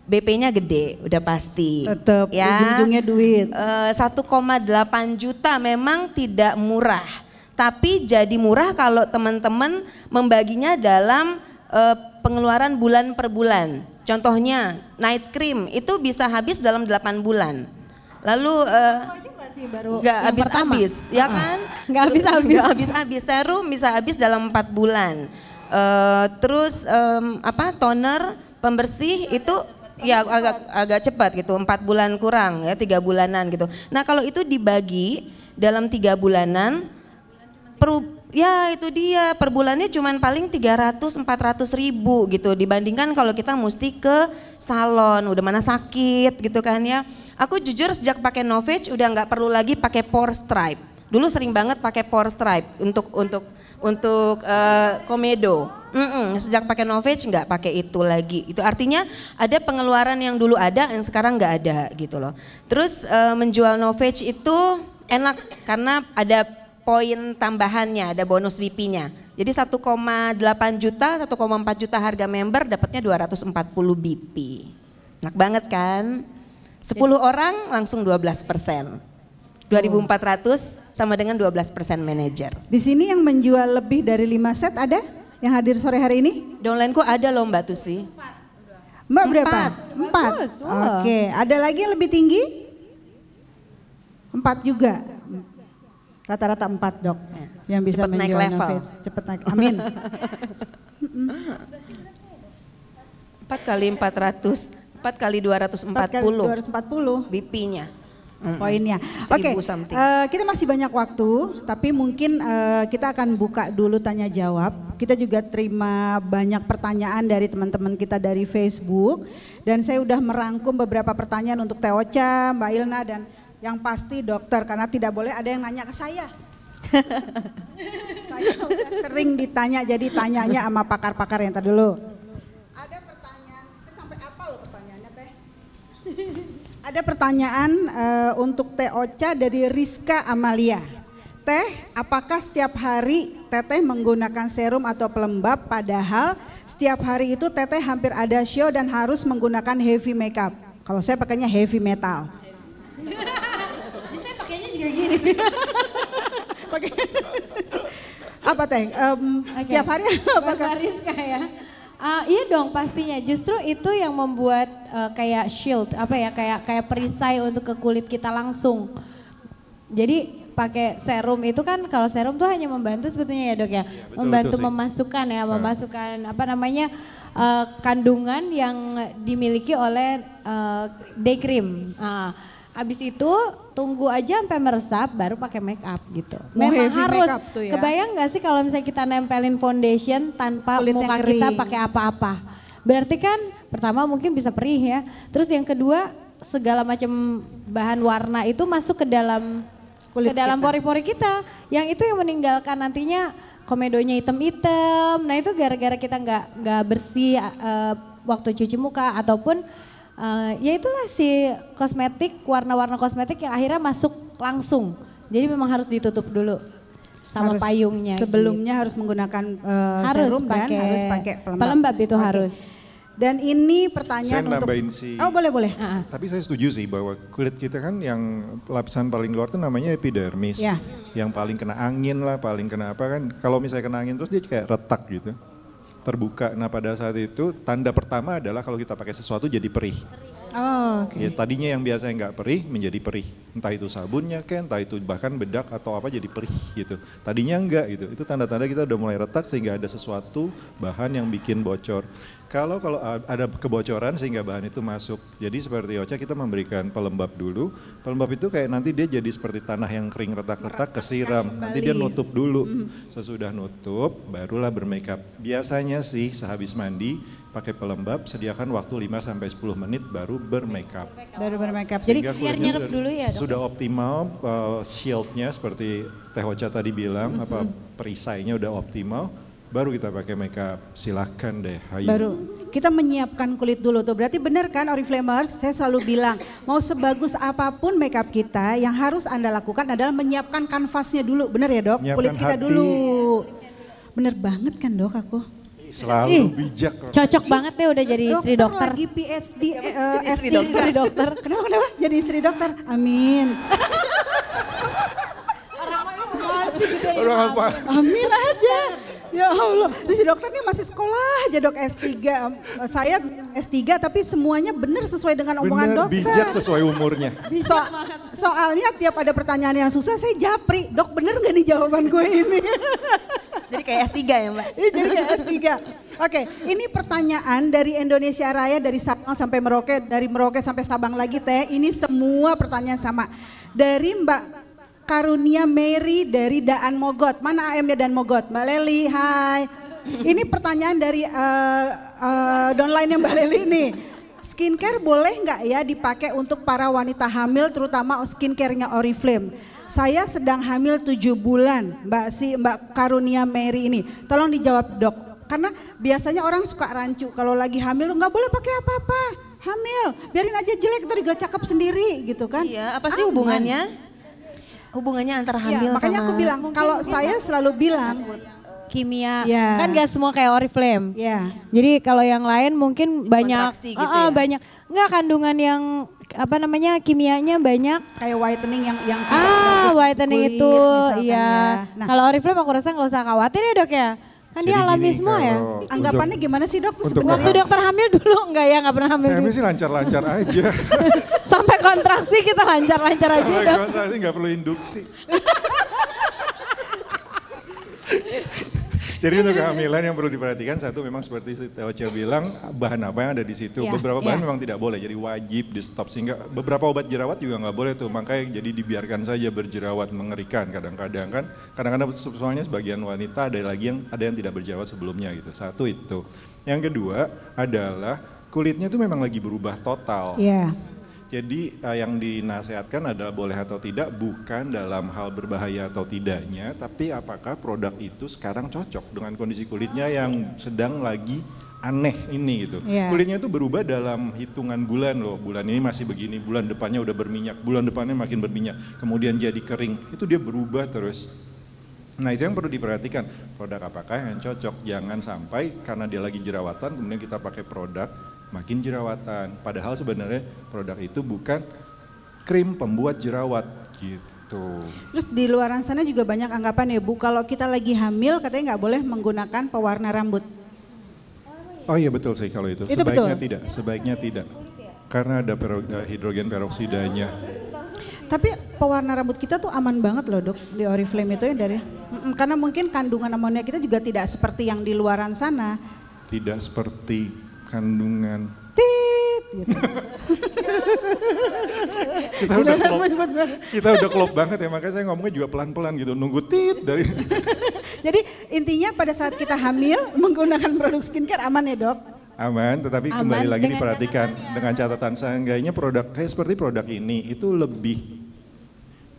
BP-nya gede, udah pasti. Tetap, ya, ujung-ujungnya duit. 1,8 juta memang tidak murah. Tapi jadi murah kalau teman-teman membaginya dalam pengeluaran bulan per bulan. Contohnya night cream itu bisa habis dalam 8 bulan. Lalu nggak habis-habis, ya kan? Nggak habis-habis. Serum bisa habis dalam 4 bulan. Terus toner pembersih itu ya agak cepat gitu, 4 bulan kurang ya, 3 bulanan gitu. Nah kalau itu dibagi dalam 3 bulanan, ya itu dia per bulannya cuman paling 300-400 ribu gitu, dibandingkan kalau kita mesti ke salon, udah mana sakit gitu kan ya. Aku jujur sejak pakai Novage udah nggak perlu lagi pakai pore stripe. Dulu sering banget pakai pore stripe untuk komedo. Sejak pakai Novage nggak pakai itu lagi. Itu artinya ada pengeluaran yang dulu ada yang sekarang nggak ada gitu loh. Terus menjual Novage itu enak karena ada poin tambahannya, ada bonus VIP-nya. Jadi 1,8 juta, 1,4 juta harga member dapatnya 240 BP. Enak banget kan? 10 orang langsung 12%. 2.400 sama dengan 12% manajer. Di sini yang menjual lebih dari 5 set ada yang hadir sore hari ini? Downline-ku ada loh Mbak Tusi. Mbak berapa? 4. Wow. Oke, ada lagi yang lebih tinggi? 4 juga. Rata-rata 4 dok yang bisa cepet naik menjual level. Novage. Cepet naik, amin. 4 kali 400, 4 kali 240. 4 kali 240 BP-nya. poinnya. Oke, 1000 something. kita masih banyak waktu, tapi mungkin kita akan buka dulu tanya jawab. Kita juga terima banyak pertanyaan dari teman-teman kita dari Facebook, dan saya udah merangkum beberapa pertanyaan untuk Teh Ocha, Mbak Ilna, dan yang pasti dokter, karena tidak boleh ada yang nanya ke saya. Saya udah sering ditanya, jadi tanyanya sama pakar-pakar yang tadi dulu. Ada pertanyaan, saya sampai apa loh pertanyaannya Teh? Ada pertanyaan untuk Teh Ocha dari Rizka Amalia. Teh, apakah setiap hari Teteh menggunakan serum atau pelembab, padahal setiap hari itu Teteh hampir ada show dan harus menggunakan heavy makeup? Kalau saya pakainya heavy metal. Saya pakainya juga gini. Apa Teh? Tiap hari apakah? Mbak Rizka ya. Iya dong pastinya. Justru itu yang membuat kayak shield, apa ya, kayak perisai untuk ke kulit kita langsung. Jadi pakai serum itu kan, kalau serum tuh hanya membantu sebetulnya ya dok ya, betul, membantu betul memasukkan ya, memasukkan apa namanya kandungan yang dimiliki oleh day cream. Abis itu tunggu aja sampai meresap baru pakai make up gitu. Memang harus. Ya? Kebayang nggak sih kalau misalnya kita nempelin foundation tanpa kulitnya muka kering. kita pakai apa-apa? Berarti kan pertama mungkin bisa perih ya. Terus yang kedua segala macam bahan warna itu masuk ke dalam kulit ke dalam kita. pori-pori kita. Yang itu yang meninggalkan nantinya komedonya hitam-hitam. Nah itu gara-gara kita nggak bersih waktu cuci muka ataupun ya itulah si kosmetik, warna-warna kosmetik yang akhirnya masuk langsung. Jadi memang harus ditutup dulu sama payungnya. Sebelumnya harus menggunakan serum dan harus pakai pelembab. Pelembab itu harus. Dan ini pertanyaan saya untuk nambahin sih. Oh boleh. Tapi saya setuju sih bahwa kulit kita kan yang lapisan paling luar itu namanya epidermis. Ya. Yang paling kena angin lah, paling kena apa kan. Kalau misalnya kena angin terus dia kayak retak gitu. Terbuka. Nah pada saat itu tanda pertama adalah kalau kita pakai sesuatu jadi perih. Oh, oke. Ya, tadinya yang biasanya nggak perih menjadi perih. Entah itu sabunnya kan, entah itu bahkan bedak atau apa jadi perih gitu. Tadinya enggak gitu. Itu tanda-tanda kita udah mulai retak sehingga ada sesuatu bahan yang bikin bocor. Kalau ada kebocoran sehingga bahan itu masuk. Jadi seperti Ocha kita memberikan pelembab dulu. Pelembab itu kayak nanti dia jadi seperti tanah yang kering retak-retak kesiram. Nanti dia nutup dulu. Sesudah nutup barulah bermakeup. Biasanya sih sehabis mandi pakai pelembab, sediakan waktu 5 sampai 10 menit baru bermakeup. Baru bermakeup. Jadi biar nyerap dulu ya, Dok? Sudah optimal shieldnya seperti Teh Ocha tadi bilang, apa perisainya udah optimal, baru kita pakai makeup. Silahkan deh, hayu. baru kita menyiapkan kulit dulu tuh. Berarti benar kan Oriflamers? Saya selalu bilang, mau sebagus apapun makeup kita, yang harus Anda lakukan adalah menyiapkan kanvasnya dulu. Benar ya Dok? Menyiapkan Kulit kita hati. dulu. Bener banget kan Dok aku? Selalu bijak. Cocok banget deh udah jadi istri dokter. Lagi PhD, istri S3. dokter. Istri dokter. Kenapa? Jadi istri dokter? Amin. Orang apa? Amin aja. Ya Allah, si dokter ini masih sekolah aja Dok S3. Saya S3 tapi semuanya benar sesuai dengan omongan Bener, dokter. bijak sesuai umurnya. Soalnya tiap ada pertanyaan yang susah saya japri. Dok bener gak nih jawaban gue ini? Jadi kayak S3 ya Mbak? Iya, jadi kayak S3. Oke, ini pertanyaan dari Indonesia Raya, dari Sabang sampai Merauke, dari Merauke sampai Sabang lagi Teh. Ini semua pertanyaan sama. Dari Mbak Karunia Mary dari Daan Mogot. Mana AM-nya Daan Mogot? Mbak Leli, hai. Ini pertanyaan dari downline-nya Mbak Leli nih. Skincare boleh nggak ya dipakai untuk para wanita hamil, terutama skincare-nya Oriflame? Saya sedang hamil 7 bulan, Mbak Karunia Mary ini. Tolong dijawab Dok. Karena biasanya orang suka rancu kalau lagi hamil nggak boleh pakai apa-apa. Hamil, biarin aja jelek, ntar juga cakep sendiri gitu kan. Iya, apa sih Aman. hubungannya? Hubungannya antara hamil Ya, makanya sama... aku bilang, kalau saya selalu bilang, Kimia, Ya. kan gak semua kayak Oriflame. ya Jadi kalau yang lain mungkin banyak, Kontraksi gitu ya? banyak, enggak kandungan yang apa namanya kimianya banyak. kayak whitening yang tidak Ah, bagus whitening kulit, itu, misalkan iya. ya. Nah, Kalau Oriflame aku rasa nggak usah khawatir ya Dok ya. Kan dia Jadi alami gini, semua ya. kalau anggapannya gimana sih Dok? Tuh untuk sebenarnya? Waktu dokter hamil dulu enggak ya, nggak pernah hamil Saya dulu. sih lancar-lancar aja. Sampai kontraksi kita lancar-lancar aja Kalau Dok. kontrasi nggak perlu induksi. Jadi untuk kehamilan yang perlu diperhatikan, satu memang seperti si Teh Ocha bilang, bahan apa yang ada di situ. Ya, Beberapa bahan ya. memang tidak boleh, jadi wajib di stop. Sehingga beberapa obat jerawat juga nggak boleh tuh, makanya jadi dibiarkan saja berjerawat, mengerikan kadang-kadang kan. Kadang-kadang soalnya sebagian wanita ada yang tidak berjerawat sebelumnya gitu. Satu itu. Yang kedua adalah kulitnya tuh memang lagi berubah total. Iya. Jadi yang dinasehatkan adalah boleh atau tidak bukan dalam hal berbahaya atau tidaknya, tapi apakah produk itu sekarang cocok dengan kondisi kulitnya yang sedang lagi aneh ini gitu. Iya. Kulitnya itu berubah dalam hitungan bulan loh, bulan ini masih begini, bulan depannya udah berminyak, bulan depannya makin berminyak, kemudian jadi kering, itu dia berubah terus. Nah itu yang perlu diperhatikan, produk apakah yang cocok, jangan sampai karena dia lagi jerawatan kemudian kita pakai produk makin jerawatan. Padahal sebenarnya produk itu bukan krim pembuat jerawat gitu. Terus di luaran sana juga banyak anggapan ya Bu, kalau kita lagi hamil katanya nggak boleh menggunakan pewarna rambut. Oh iya betul sih kalau itu. Itu Sebaiknya betul? tidak, sebaiknya tidak. Karena ada hidrogen peroksidanya. Tapi pewarna rambut kita tuh aman banget loh Dok di Oriflame itu ya dari. Karena mungkin kandungan amonia kita juga tidak seperti yang di luaran sana. Tidak seperti kandungan. Tit gitu. Kita udah klop banget ya, makanya saya ngomongnya juga pelan-pelan gitu, nunggu tit dari. Jadi intinya pada saat kita hamil menggunakan produk skincare aman ya Dok? Aman, tetapi Aman kembali lagi dengan diperhatikan dengan catatan seenggaknya produk kayak seperti produk ini itu lebih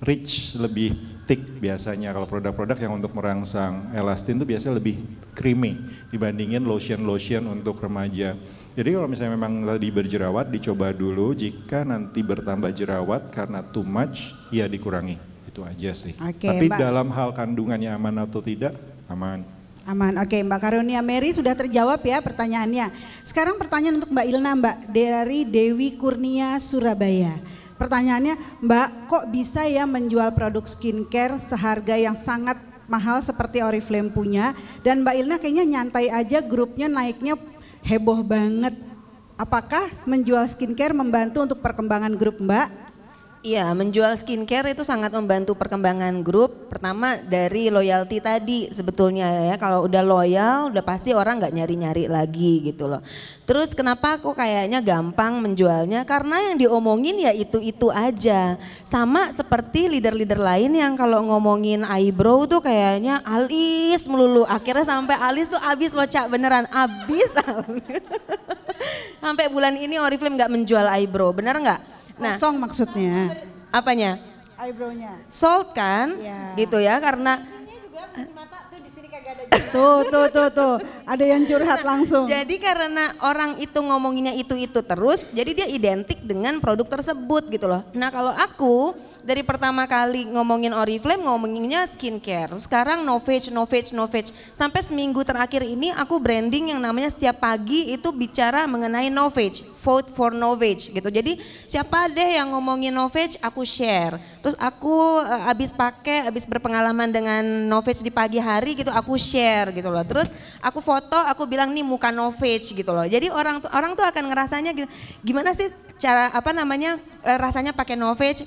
rich, lebih thick biasanya. Kalau produk-produk yang untuk merangsang elastin itu biasanya lebih creamy dibandingin lotion-lotion untuk remaja. Jadi kalau misalnya memang tadi berjerawat, dicoba dulu. Jika nanti bertambah jerawat karena too much, ya dikurangi. Itu aja sih. Oke, Tapi Mbak. dalam hal kandungannya aman atau tidak, aman. Aman, oke Mbak Karunia Mary sudah terjawab ya pertanyaannya. Sekarang pertanyaan untuk Mbak Ilna Mbak, dari Dewi Kurnia Surabaya. Pertanyaannya, Mbak kok bisa ya menjual produk skincare seharga yang sangat mahal seperti Oriflame punya, dan Mbak Ilna kayaknya nyantai aja, grupnya naiknya heboh banget. Apakah menjual skincare membantu untuk perkembangan grup Mbak? Iya, menjual skincare itu sangat membantu perkembangan grup. Pertama dari loyalty tadi sebetulnya ya, kalau udah loyal udah pasti orang nggak nyari-nyari lagi gitu loh. Terus kenapa kok kayaknya gampang menjualnya? Karena yang diomongin ya itu-itu aja. Sama seperti leader-leader lain yang kalau ngomongin eyebrow tuh kayaknya alis melulu. Akhirnya sampai alis tuh abis loh Cak, beneran abis. Sampai bulan ini Oriflame nggak menjual eyebrow, bener nggak? Nah, Kosong maksudnya, apanya? eyebrow-nya. Sold kan, Iya. gitu ya, karena Tuh, ada yang curhat langsung. jadi karena orang itu ngomonginnya itu terus, jadi dia identik dengan produk tersebut gitu loh. Nah kalau aku dari pertama kali ngomongin Oriflame ngomonginnya skincare, sekarang no fage. Sampai seminggu terakhir ini aku branding yang namanya setiap pagi itu bicara mengenai no fage, vote for no fage gitu. Jadi siapa deh yang ngomongin no fage aku share. Terus aku abis berpengalaman dengan no fage di pagi hari gitu aku share gitu loh. Terus aku foto, aku bilang nih muka no fage gitu loh. Jadi orang tuh akan ngerasanya gitu, gimana sih cara rasanya pakai no fage.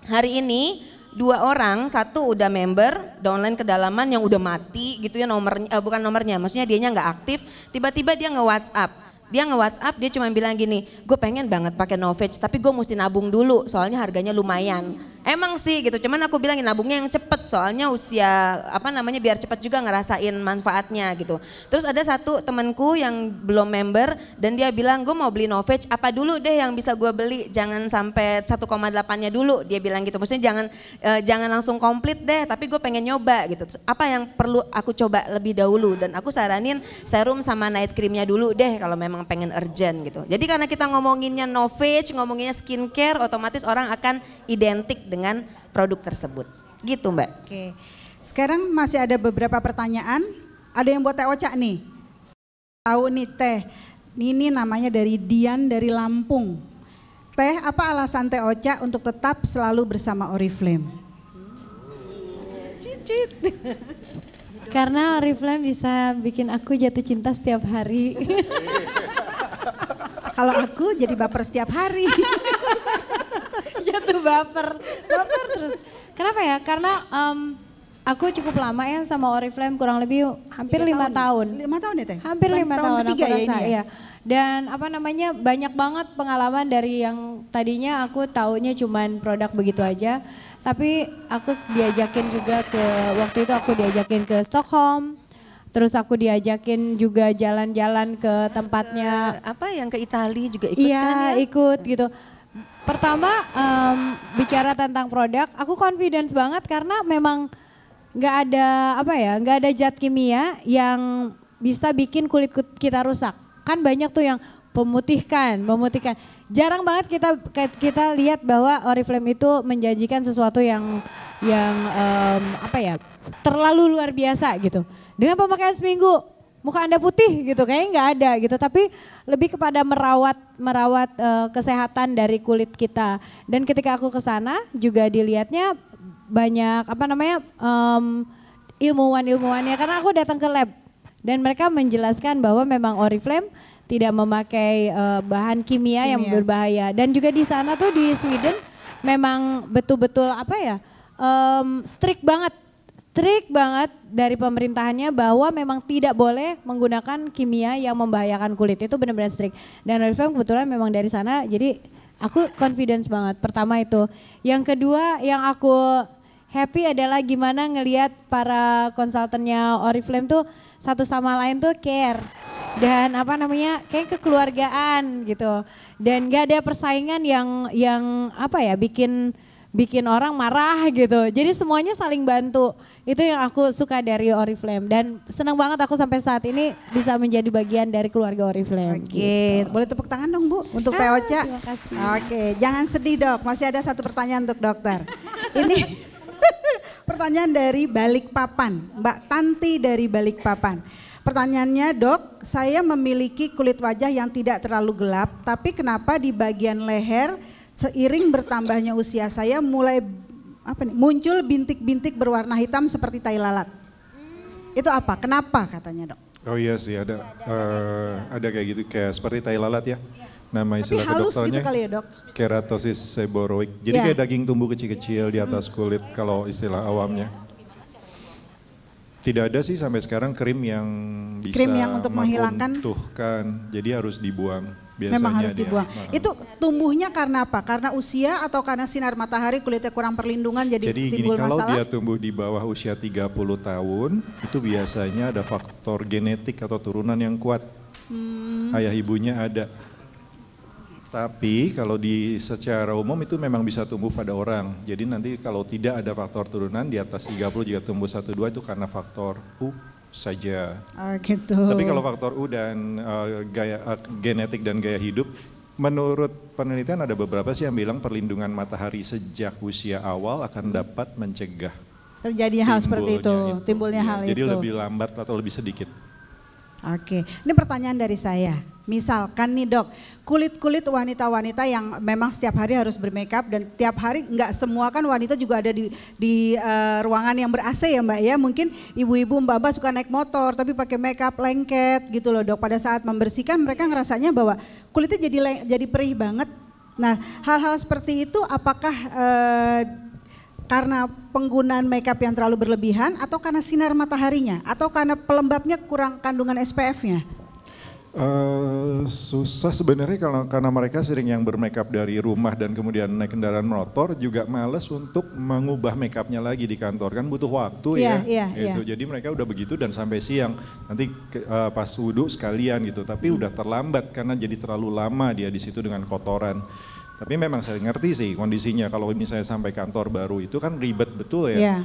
Hari ini 2 orang, satu udah member downline kedalaman yang udah mati gitu ya bukan nomornya, maksudnya dianya nggak aktif, tiba-tiba dia nge-WhatsApp, dia cuma bilang gini, gue pengen banget pakai no fage tapi gue mesti nabung dulu soalnya harganya lumayan. Emang sih gitu, cuman aku bilangin nabungnya yang cepet soalnya usia biar cepet juga ngerasain manfaatnya gitu. Terus ada satu temanku yang belum member dan dia bilang gue mau beli no fage, apa dulu deh yang bisa gue beli, jangan sampai 1,8-nya dulu, dia bilang gitu. Maksudnya jangan langsung komplit deh, tapi gue pengen nyoba gitu. Terus, apa yang perlu aku coba lebih dahulu, dan aku saranin serum sama night creamnya dulu deh kalau memang pengen urgent gitu. Jadi karena kita ngomonginnya no fage, ngomonginnya skincare, otomatis orang akan identik dengan produk tersebut. Gitu Mbak. Oke, sekarang masih ada beberapa pertanyaan. Ada yang buat Teh Ocha nih. Tahu nih Teh, ini namanya dari Dian dari Lampung. Teh, apa alasan Teh Ocha untuk tetap selalu bersama Oriflame? Karena Oriflame bisa bikin aku jatuh cinta setiap hari. Kalau aku jadi baper setiap hari. Jatuh baper terus. Kenapa ya? Karena aku cukup lama ya sama Oriflame, kurang lebih hampir 5 tahun. 5 tahun ya Teh? Hampir 5 tahun aku ketiga ya rasa, ini ya? iya. Dan banyak banget pengalaman dari yang tadinya aku taunya cuman produk begitu aja. Tapi aku diajakin juga waktu itu aku diajakin ke Stockholm. Terus aku diajakin juga jalan-jalan ke tempatnya. Yang ke Italia juga ikut Iya, kan ya? ikut gitu. Pertama bicara tentang produk, aku confidence banget karena memang nggak ada zat kimia yang bisa bikin kulit kita rusak. Kan banyak tuh yang memutihkan. Jarang banget kita lihat bahwa Oriflame itu menjanjikan sesuatu yang terlalu luar biasa gitu. Dengan pemakaian seminggu muka Anda putih gitu, kayaknya nggak ada gitu, tapi lebih kepada merawat kesehatan dari kulit kita. Dan ketika aku ke sana juga dilihatnya banyak ilmuwan-ilmuwannya, karena aku datang ke lab dan mereka menjelaskan bahwa memang Oriflame tidak memakai bahan kimia yang berbahaya. Dan juga di sana tuh di Sweden memang betul-betul strict banget dari pemerintahannya bahwa memang tidak boleh menggunakan kimia yang membahayakan kulit, itu benar-benar strict. Dan Oriflame kebetulan memang dari sana, jadi aku confidence banget. Pertama itu. Yang kedua yang aku happy adalah gimana ngelihat para konsultannya Oriflame tuh satu sama lain tuh care. Dan kayak kekeluargaan gitu. Dan gak ada persaingan yang bikin orang marah gitu. Jadi semuanya saling bantu. Itu yang aku suka dari Oriflame dan senang banget aku sampai saat ini bisa menjadi bagian dari keluarga Oriflame. Oke, boleh tepuk tangan dong Bu untuk Teh Ocha. Terima kasih. Oke, jangan sedih Dok, masih ada satu pertanyaan untuk dokter. Ini pertanyaan dari Balikpapan, Mbak Tanti dari Balikpapan. Pertanyaannya Dok, saya memiliki kulit wajah yang tidak terlalu gelap, tapi kenapa di bagian leher seiring bertambahnya usia saya mulai muncul bintik-bintik berwarna hitam seperti tai lalat. Itu apa? Kenapa katanya Dok? Oh iya sih ada kayak gitu kayak seperti tai lalat ya. Nama istilah halus kedokternya gitu kali ya Dok? keratosis seborrheic. Jadi Ya. kayak daging tumbuh kecil-kecil di atas kulit kalau istilah awamnya. Tidak ada sih sampai sekarang krim yang bisa Krim yang untuk menghilangkan? meruntuhkan. Jadi harus dibuang. Biasanya Memang harus dia. dibuang. Itu tumbuhnya karena apa? Karena usia atau karena sinar matahari kulitnya kurang perlindungan jadi Jadi gini, timbul kalau masalah? dia tumbuh di bawah usia 30 tahun, itu biasanya ada faktor genetik atau turunan yang kuat. Ayah ibunya ada. Tapi kalau secara umum itu memang bisa tumbuh pada orang. Jadi nanti kalau tidak ada faktor turunan di atas 30 jika tumbuh 1-2 itu karena faktor saja. Oh, gitu. Tapi kalau faktor U dan genetik dan gaya hidup, menurut penelitian ada beberapa sih yang bilang perlindungan matahari sejak usia awal akan dapat mencegah Terjadinya hal seperti itu, timbulnya Iya, hal jadi itu. lebih lambat atau lebih sedikit. Oke, ini pertanyaan dari saya. Misalkan nih Dok, kulit-kulit wanita-wanita yang memang setiap hari harus bermakeup dan tiap hari nggak semua kan wanita juga ada di ruangan yang ber-AC ya Mbak ya. Mungkin ibu-ibu mbak-mbak suka naik motor tapi pakai makeup lengket gitu loh Dok. Pada saat membersihkan mereka ngerasanya bahwa kulitnya jadi perih banget. Nah hal-hal seperti itu apakah karena penggunaan makeup yang terlalu berlebihan atau karena sinar mataharinya atau karena pelembabnya kurang kandungan SPF-nya? Susah sebenarnya karena mereka sering yang bermakeup dari rumah dan kemudian naik kendaraan motor juga males untuk mengubah makeupnya lagi di kantor kan butuh waktu Iya, ya. iya. Jadi mereka udah begitu dan sampai siang nanti pas wudhu sekalian gitu. Tapi udah terlambat karena jadi terlalu lama dia di situ dengan kotoran. Tapi memang saya ngerti sih kondisinya kalau misalnya sampai kantor baru itu kan ribet betul ya. Iya.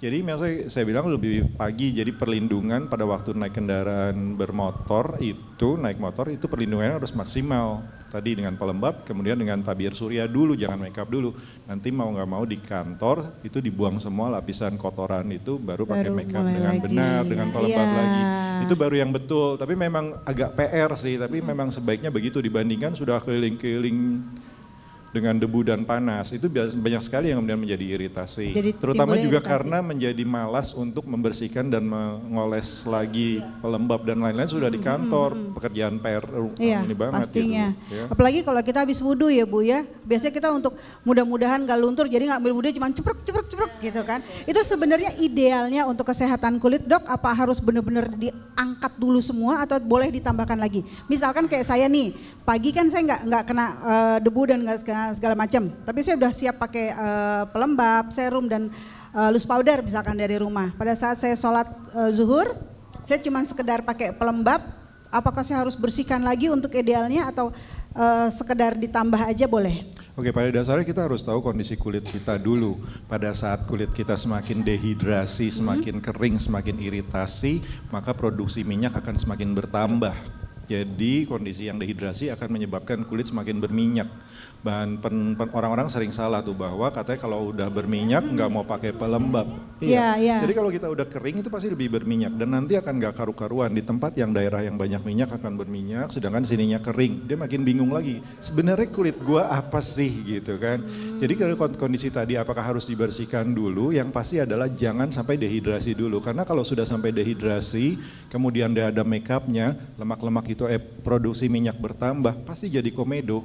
Jadi misalnya saya bilang lebih pagi, jadi perlindungan pada waktu naik kendaraan bermotor itu, naik motor itu perlindungannya harus maksimal. Tadi dengan pelembab, kemudian dengan tabir surya dulu, jangan makeup dulu. Nanti mau nggak mau di kantor itu dibuang semua lapisan kotoran itu, baru pakai makeup dengan lagi. benar, dengan pelembab Iya. lagi. Itu baru yang betul, tapi memang agak PR sih, tapi memang sebaiknya begitu dibandingkan sudah keliling-keliling dengan debu dan panas itu banyak sekali yang kemudian menjadi iritasi. Jadi Terutama timbulnya juga iritasi. karena menjadi malas untuk membersihkan dan mengoles lagi pelembab dan lain-lain sudah di kantor pekerjaan PR Iya, ini banget pastinya. gitu. Ya. Apalagi kalau kita habis wudhu ya Bu ya, biasanya kita untuk mudah-mudahan gak luntur jadi ngambil wudhu cuma cepruk gitu kan. Itu sebenarnya idealnya untuk kesehatan kulit Dok, apa harus benar-benar diangkat dulu semua atau boleh ditambahkan lagi? Misalkan kayak saya nih, pagi kan saya nggak kena debu dan nggak kena segala macam, tapi saya udah siap pakai pelembab, serum dan loose powder misalkan dari rumah. Pada saat saya sholat zuhur, saya cuma sekedar pakai pelembab. Apakah saya harus bersihkan lagi untuk idealnya atau sekedar ditambah aja boleh? Oke, pada dasarnya kita harus tahu kondisi kulit kita dulu. Pada saat kulit kita semakin dehidrasi, semakin kering, semakin iritasi, maka produksi minyak akan semakin bertambah. Jadi kondisi yang dehidrasi akan menyebabkan kulit semakin berminyak. Orang-orang sering salah tuh bahwa katanya kalau udah berminyak nggak mau pakai pelembab. Iya. Jadi kalau kita udah kering itu pasti lebih berminyak dan nanti akan nggak karu-karuan. Di tempat yang daerah yang banyak minyak akan berminyak, sedangkan sininya kering. Dia makin bingung lagi. Sebenarnya kulit gua apa sih gitu kan? Jadi kalau kondisi tadi apakah harus dibersihkan dulu? Yang pasti adalah jangan sampai dehidrasi dulu. Karena kalau sudah sampai dehidrasi, kemudian dia ada makeupnya, lemak-lemak itu produksi minyak bertambah, pasti jadi komedo.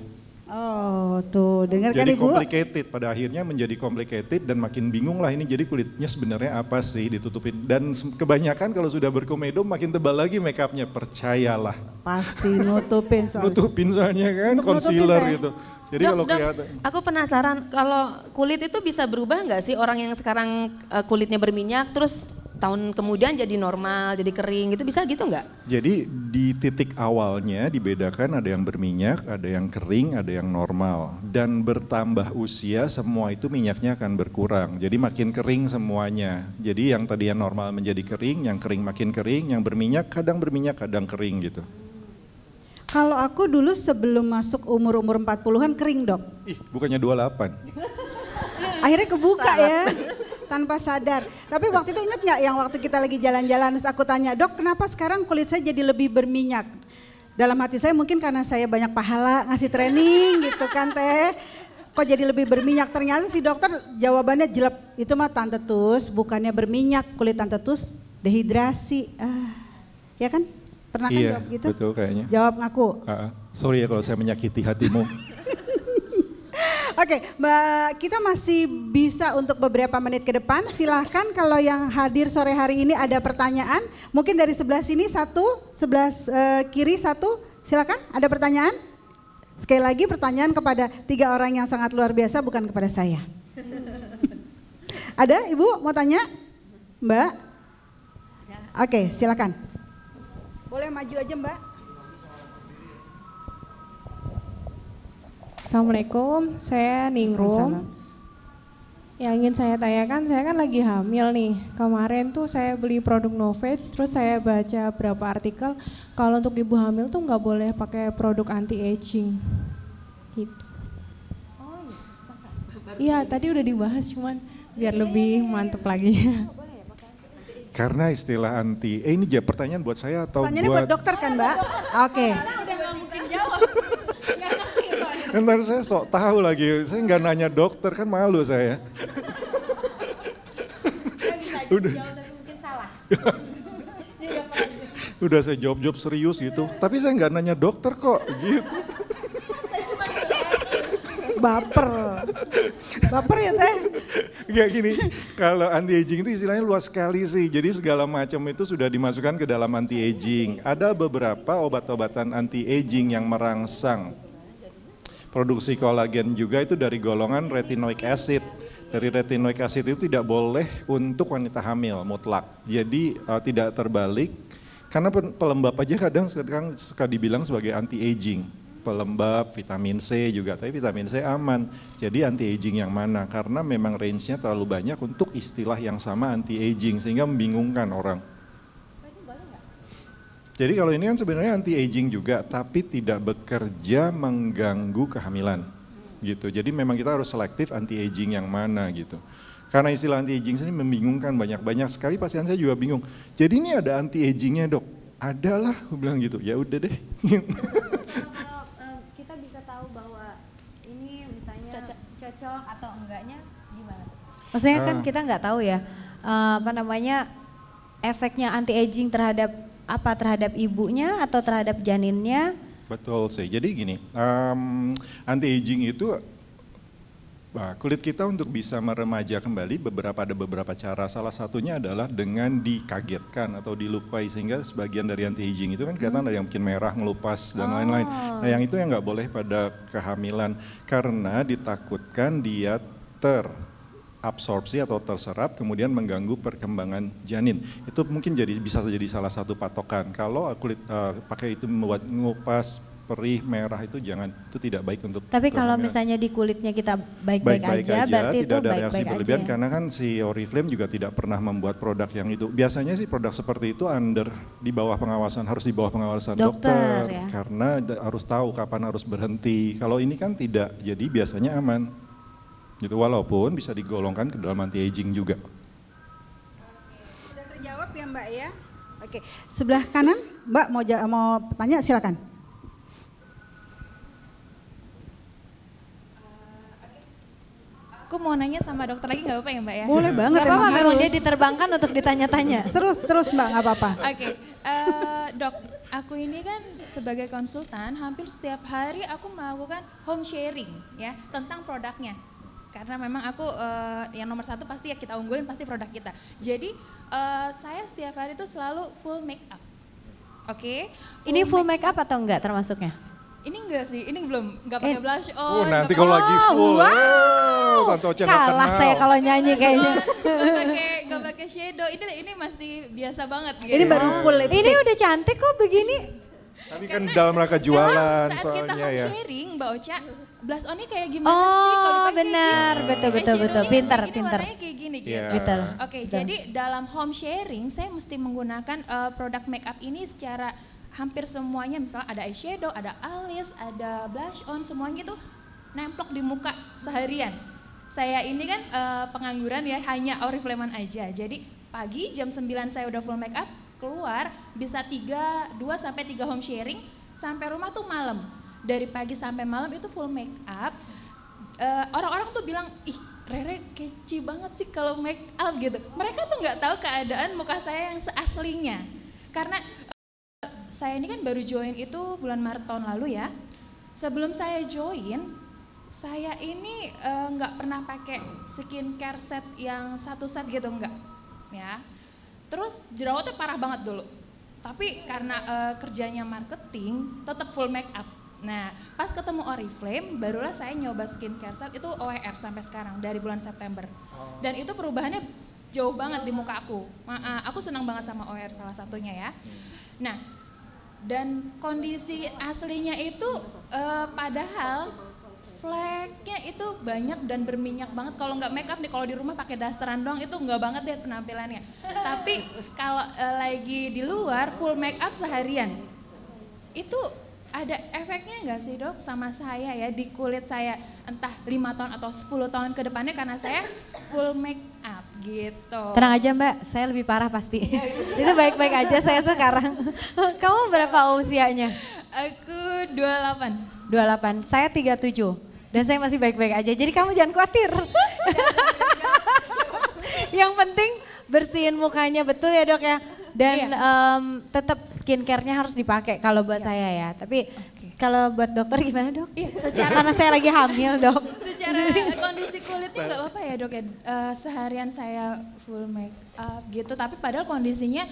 Oh tuh, dengarkan Jadi Ibu. complicated, pada akhirnya menjadi complicated dan makin bingung lah ini jadi kulitnya sebenarnya apa sih ditutupin. Dan kebanyakan kalau sudah berkomedo makin tebal lagi makeupnya, percayalah. Pasti nutupin soalnya. Nutupin soalnya kan, Untuk concealer nutupin, Teh. gitu. Jadi Dok, kalau Dok, kelihatan. aku penasaran kalau kulit itu bisa berubah nggak sih orang yang sekarang kulitnya berminyak terus tahun kemudian jadi normal, jadi kering gitu, bisa gitu nggak? Jadi di titik awalnya dibedakan ada yang berminyak, ada yang kering, ada yang normal. Dan bertambah usia semua itu minyaknya akan berkurang. Jadi makin kering semuanya. Jadi yang tadinya normal menjadi kering, yang kering makin kering, yang berminyak kadang kering gitu. Kalau aku dulu sebelum masuk umur 40-an kering, Dok. Ih, bukannya 28. Akhirnya kebuka ya, tanpa sadar. Tapi waktu itu ingat nggak yang waktu kita lagi jalan-jalan, terus aku tanya, Dok kenapa sekarang kulit saya jadi lebih berminyak? Dalam hati saya mungkin karena saya banyak pahala ngasih training gitu kan Teh. Kok jadi lebih berminyak? Ternyata si dokter jawabannya jelek, itu mah Tante Tus bukannya berminyak, kulit Tante Tus dehidrasi. Ya kan? Pernah kan jawab gitu? Iya betul kayaknya. Jawab ngaku. Sorry ya kalau saya menyakiti hatimu. Oke, Mbak, kita masih bisa untuk beberapa menit ke depan. Silahkan kalau yang hadir sore hari ini ada pertanyaan. Mungkin dari sebelah sini satu, sebelah kiri satu. Silahkan, ada pertanyaan? Sekali lagi pertanyaan kepada 3 orang yang sangat luar biasa, bukan kepada saya. Ada Ibu mau tanya? Mbak? Oke, silakan. Boleh maju aja Mbak. Assalamualaikum, saya Ningrum. Yang ingin saya tanyakan, saya kan lagi hamil nih. Kemarin tuh saya beli produk Novage, terus saya baca beberapa artikel kalau untuk ibu hamil tuh nggak boleh pakai produk anti aging. Gitu. Oh iya, tadi udah dibahas, cuman biar lebih mantep lagi. Karena istilah anti, ini aja pertanyaan buat saya atau pertanyaannya buat dokter kan Mbak? Oke. Udah nggak mungkin jawab. Ntar saya sok tahu lagi, saya nggak nanya dokter kan malu saya. Udah. Udah saya jawab serius gitu, tapi saya nggak nanya dokter kok gitu. Baper ya Teh? Kayak gini, kalau anti aging itu istilahnya luas sekali sih. Jadi segala macam itu sudah dimasukkan ke dalam anti aging. Ada beberapa obat-obatan anti aging yang merangsang produksi kolagen juga itu dari golongan retinoic acid. Dari retinoic acid itu tidak boleh untuk wanita hamil mutlak. Jadi tidak terbalik karena pelembab aja kadang suka dibilang sebagai anti aging. Pelembab, vitamin C juga, tapi vitamin C aman. Jadi anti aging yang mana? Karena memang range-nya terlalu banyak untuk istilah yang sama anti aging sehingga membingungkan orang. Jadi kalau ini kan sebenarnya anti aging juga, tapi tidak bekerja mengganggu kehamilan, gitu. Jadi memang kita harus selektif anti aging yang mana gitu. Karena istilah anti aging ini membingungkan banyak sekali pasien saya juga bingung. Jadi ini ada anti agingnya Dok? Ada lah, aku bilang gitu. Ya udah deh. Kita bisa tahu bahwa ini misalnya cocok atau enggaknya gimana? Maksudnya kan kita nggak tahu ya, efeknya anti aging terhadap ibunya atau terhadap janinnya? Betul sih. Jadi gini, anti aging itu kulit kita untuk bisa meremaja kembali ada beberapa cara. Salah satunya adalah dengan dikagetkan atau dilupai sehingga sebagian dari anti aging itu kan kelihatan ada yang bikin merah, ngelupas dan lain-lain. Nah yang itu yang nggak boleh pada kehamilan karena ditakutkan dia terabsorpsi atau terserap kemudian mengganggu perkembangan janin. Itu mungkin bisa jadi salah satu patokan. Kalau kulit pakai itu membuat ngupas, perih, merah itu jangan, itu tidak baik untuk. Tapi kalau misalnya di kulitnya kita baik-baik aja, berarti tidak itu ada reaksi baik-baik berlebihan aja. karena kan si Oriflame juga tidak pernah membuat produk yang itu. Biasanya sih produk seperti itu harus di bawah pengawasan dokter ya? Karena harus tahu kapan harus berhenti. Kalau ini kan tidak, jadi biasanya aman. Gitu, walaupun bisa digolongkan ke dalam anti aging juga. Sudah terjawab ya Mbak ya? Oke, sebelah kanan Mbak mau tanya silakan. Aku mau nanya sama dokter lagi nggak apa-apa ya Mbak ya? Boleh banget. Gak apa-apa, memang dia diterbangkan untuk ditanya-tanya. Terus Mbak, nggak apa-apa. Oke, Dok, aku ini kan sebagai konsultan hampir setiap hari aku melakukan home sharing ya tentang produknya. Karena memang aku yang nomor satu pasti ya kita unggulin pasti produk kita. Jadi saya setiap hari itu selalu full make up. Oke. Ini full make up atau enggak termasuknya? Ini enggak sih, ini belum, enggak pakai blush on. Nanti kalau lagi full, Kalah saya kalau nyanyi kayaknya. Enggak pakai eyeshadow. Ini masih biasa banget gitu. Ini baru full lipstick. Ini udah cantik kok begini. Tapi kan dalam rangka jualan saat kita soalnya home ya. sharing, Mbak Ocha, blush on-nya kayak gimana sih? Oh Kalau dipakai benar, gini. betul. Eyeshadownya Pintar. Ini warnanya kayak gini gitu. Iya. Betul. Oke, jadi dalam home sharing saya mesti menggunakan produk makeup ini secara hampir semuanya. Misalnya ada eyeshadow, ada alis, ada blush on, semuanya itu nemplok di muka seharian. Saya ini kan pengangguran ya, hanya Oriflame aja. Jadi pagi jam 9 saya udah full make up, keluar bisa 2 sampai 3 home sharing, sampai rumah tuh malam. Dari pagi sampai malam itu full make up. Orang-orang tuh bilang, ih Rere kece banget sih kalau make up gitu. Mereka tuh nggak tahu keadaan muka saya yang seaslinya. Karena saya ini kan baru join itu bulan Maret tahun lalu ya. Sebelum saya join, saya ini nggak pernah pakai skincare set yang satu set gitu, enggak ya. Terus jerawatnya parah banget dulu. Tapi karena kerjanya marketing, tetap full make up. Nah, pas ketemu Oriflame, barulah saya nyoba skincare set itu OER sampai sekarang dari bulan September. Dan itu perubahannya jauh banget di muka aku. Aku senang banget sama OER salah satunya ya. Nah, dan kondisi aslinya itu padahal fleknya itu banyak dan berminyak banget. Kalau nggak make up nih, kalau di rumah pakai dasteran doang itu nggak banget deh penampilannya. Tapi kalau lagi di luar full make up seharian, itu ada efeknya nggak sih dok sama saya ya di kulit saya, entah 5 tahun atau 10 tahun ke depannya karena saya full make up gitu. Tenang aja Mbak, saya lebih parah pasti. Itu baik-baik aja saya sekarang. Kamu berapa usianya? Aku 28. 28, saya 37. Dan saya masih baik-baik aja, jadi kamu jangan khawatir. Yang penting bersihin mukanya betul ya dok ya. Dan tetap skincare-nya harus dipakai kalau buat saya ya. Tapi kalau buat dokter gimana dok? Iya, Karena saya lagi hamil dok. Secara kondisi kulitnya nggak apa-apa ya dok ya. Seharian saya full make up gitu. Tapi padahal kondisinya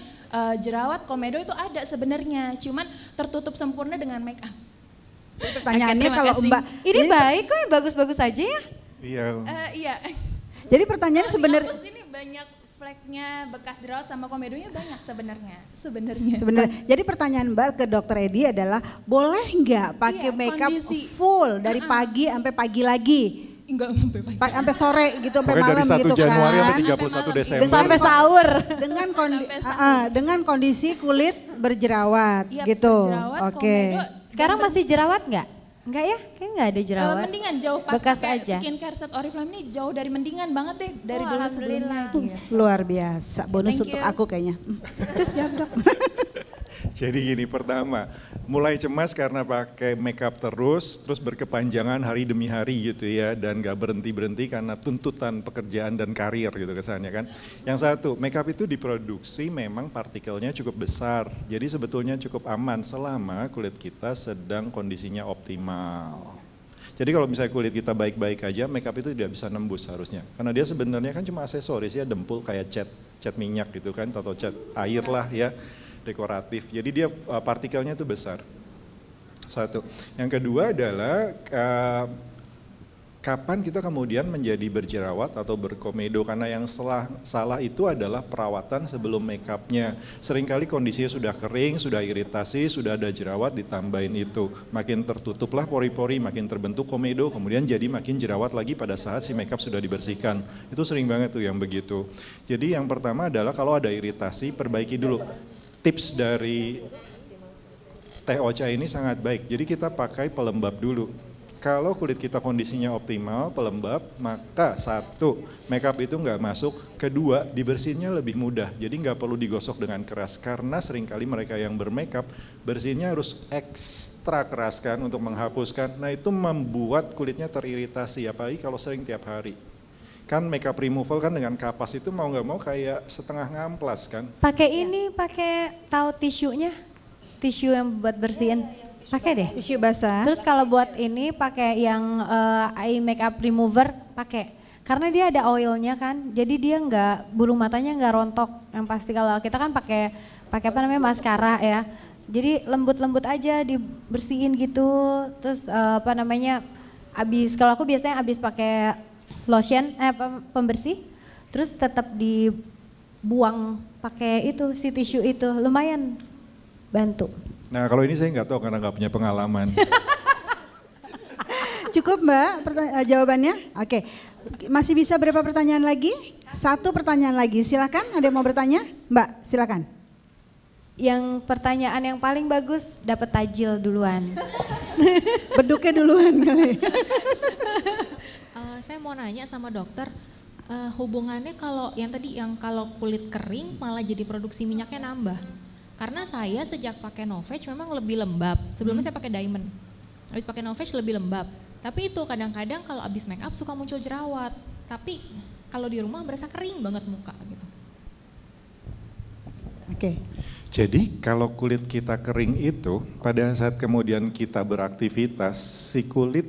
jerawat komedo itu ada sebenarnya. Cuman tertutup sempurna dengan make up. Pertanyaannya Oke, kalau terima Mbak, Ini baik kok, bagus-bagus aja ya. Iya. Iya. jadi pertanyaannya sebenarnya Ini banyak fleknya, bekas jerawat sama komedonya banyak sebenarnya. Jadi pertanyaan Mbak ke Dokter Edi adalah boleh nggak pakai makeup kondisi. full dari pagi sampai pagi lagi? Enggak sampai pagi. Sampai sore gitu, sampai Pokoknya malam dari 1 gitu Januari kan. sampai 31 Desember. Sampai sahur. Dengan kondisi kulit berjerawat Iya, gitu. berjerawat, Oke. komedo. Sekarang masih jerawat nggak? Enggak ya? Kayaknya nggak ada jerawat. Mendingan jauh pas Bekas pakai aja. skincare set Oriflame ini jauh dari mendingan banget deh dari dulu sebelumnya. Gitu. Luar biasa, bonus Thank untuk you. aku kayaknya. Cus jawab dok. Jadi gini, pertama, mulai cemas karena pakai makeup terus berkepanjangan hari demi hari gitu ya, dan gak berhenti-berhenti karena tuntutan pekerjaan dan karir gitu kesannya kan. Yang satu, makeup itu diproduksi memang partikelnya cukup besar, jadi sebetulnya cukup aman selama kulit kita sedang kondisinya optimal. Jadi kalau misalnya kulit kita baik-baik aja, makeup itu tidak bisa nembus harusnya. Karena dia sebenarnya kan cuma aksesoris ya, dempul kayak cat minyak gitu kan, atau cat air lah ya, dekoratif. Jadi dia partikelnya itu besar. Satu. Yang kedua adalah kapan kita kemudian menjadi berjerawat atau berkomedo, karena yang salah itu adalah perawatan sebelum makeupnya. Seringkali kondisinya sudah kering, sudah iritasi, sudah ada jerawat, ditambahin itu. Makin tertutuplah pori-pori, makin terbentuk komedo, kemudian jadi makin jerawat lagi pada saat si makeup sudah dibersihkan. Itu sering banget tuh yang begitu. Jadi yang pertama adalah kalau ada iritasi, perbaiki dulu. Tips dari Teh Ocha ini sangat baik, jadi kita pakai pelembab dulu. Kalau kulit kita kondisinya optimal, pelembab, maka satu, makeup itu nggak masuk. Kedua, dibersihinnya lebih mudah, jadi nggak perlu digosok dengan keras. Karena seringkali mereka yang bermakeup, bersihnya harus ekstra keras kan untuk menghapuskan. Nah itu membuat kulitnya teriritasi, apalagi kalau sering tiap hari. Kan makeup removal kan dengan kapas itu mau nggak mau kayak setengah ngamplas kan. Pakai ini, pakai tahu tisunya, tisu yang buat bersihin, pakai deh. Tisu basah. Terus kalau buat ini pakai yang eye makeup remover, pakai. Karena dia ada oilnya kan, jadi dia nggak, bulu matanya nggak rontok. Yang pasti kalau kita kan pakai apa namanya maskara ya. Jadi lembut-lembut aja dibersihin gitu. Terus apa namanya, kalau aku biasanya abis pakai lotion, pembersih, terus tetap buang pakai itu si tisu itu, lumayan bantu. Nah kalau ini saya nggak tahu karena nggak punya pengalaman. Cukup Mbak jawabannya? Oke, masih bisa berapa pertanyaan lagi? 1 pertanyaan lagi, silakan. Ada yang mau bertanya? Mbak, silakan. Yang pertanyaan yang paling bagus dapat tajil duluan. Beduknya duluan kali. Saya mau nanya sama dokter, hubungannya kalau yang tadi yang kalau kulit kering malah jadi produksi minyaknya nambah. Karena saya sejak pakai Novage memang lebih lembab. Sebelumnya saya pakai Diamond. Habis pakai Novage lebih lembab. Tapi itu kadang-kadang kalau habis make up suka muncul jerawat. Tapi kalau di rumah berasa kering banget muka gitu. Oke. Jadi kalau kulit kita kering itu pada saat kemudian kita beraktivitas si kulit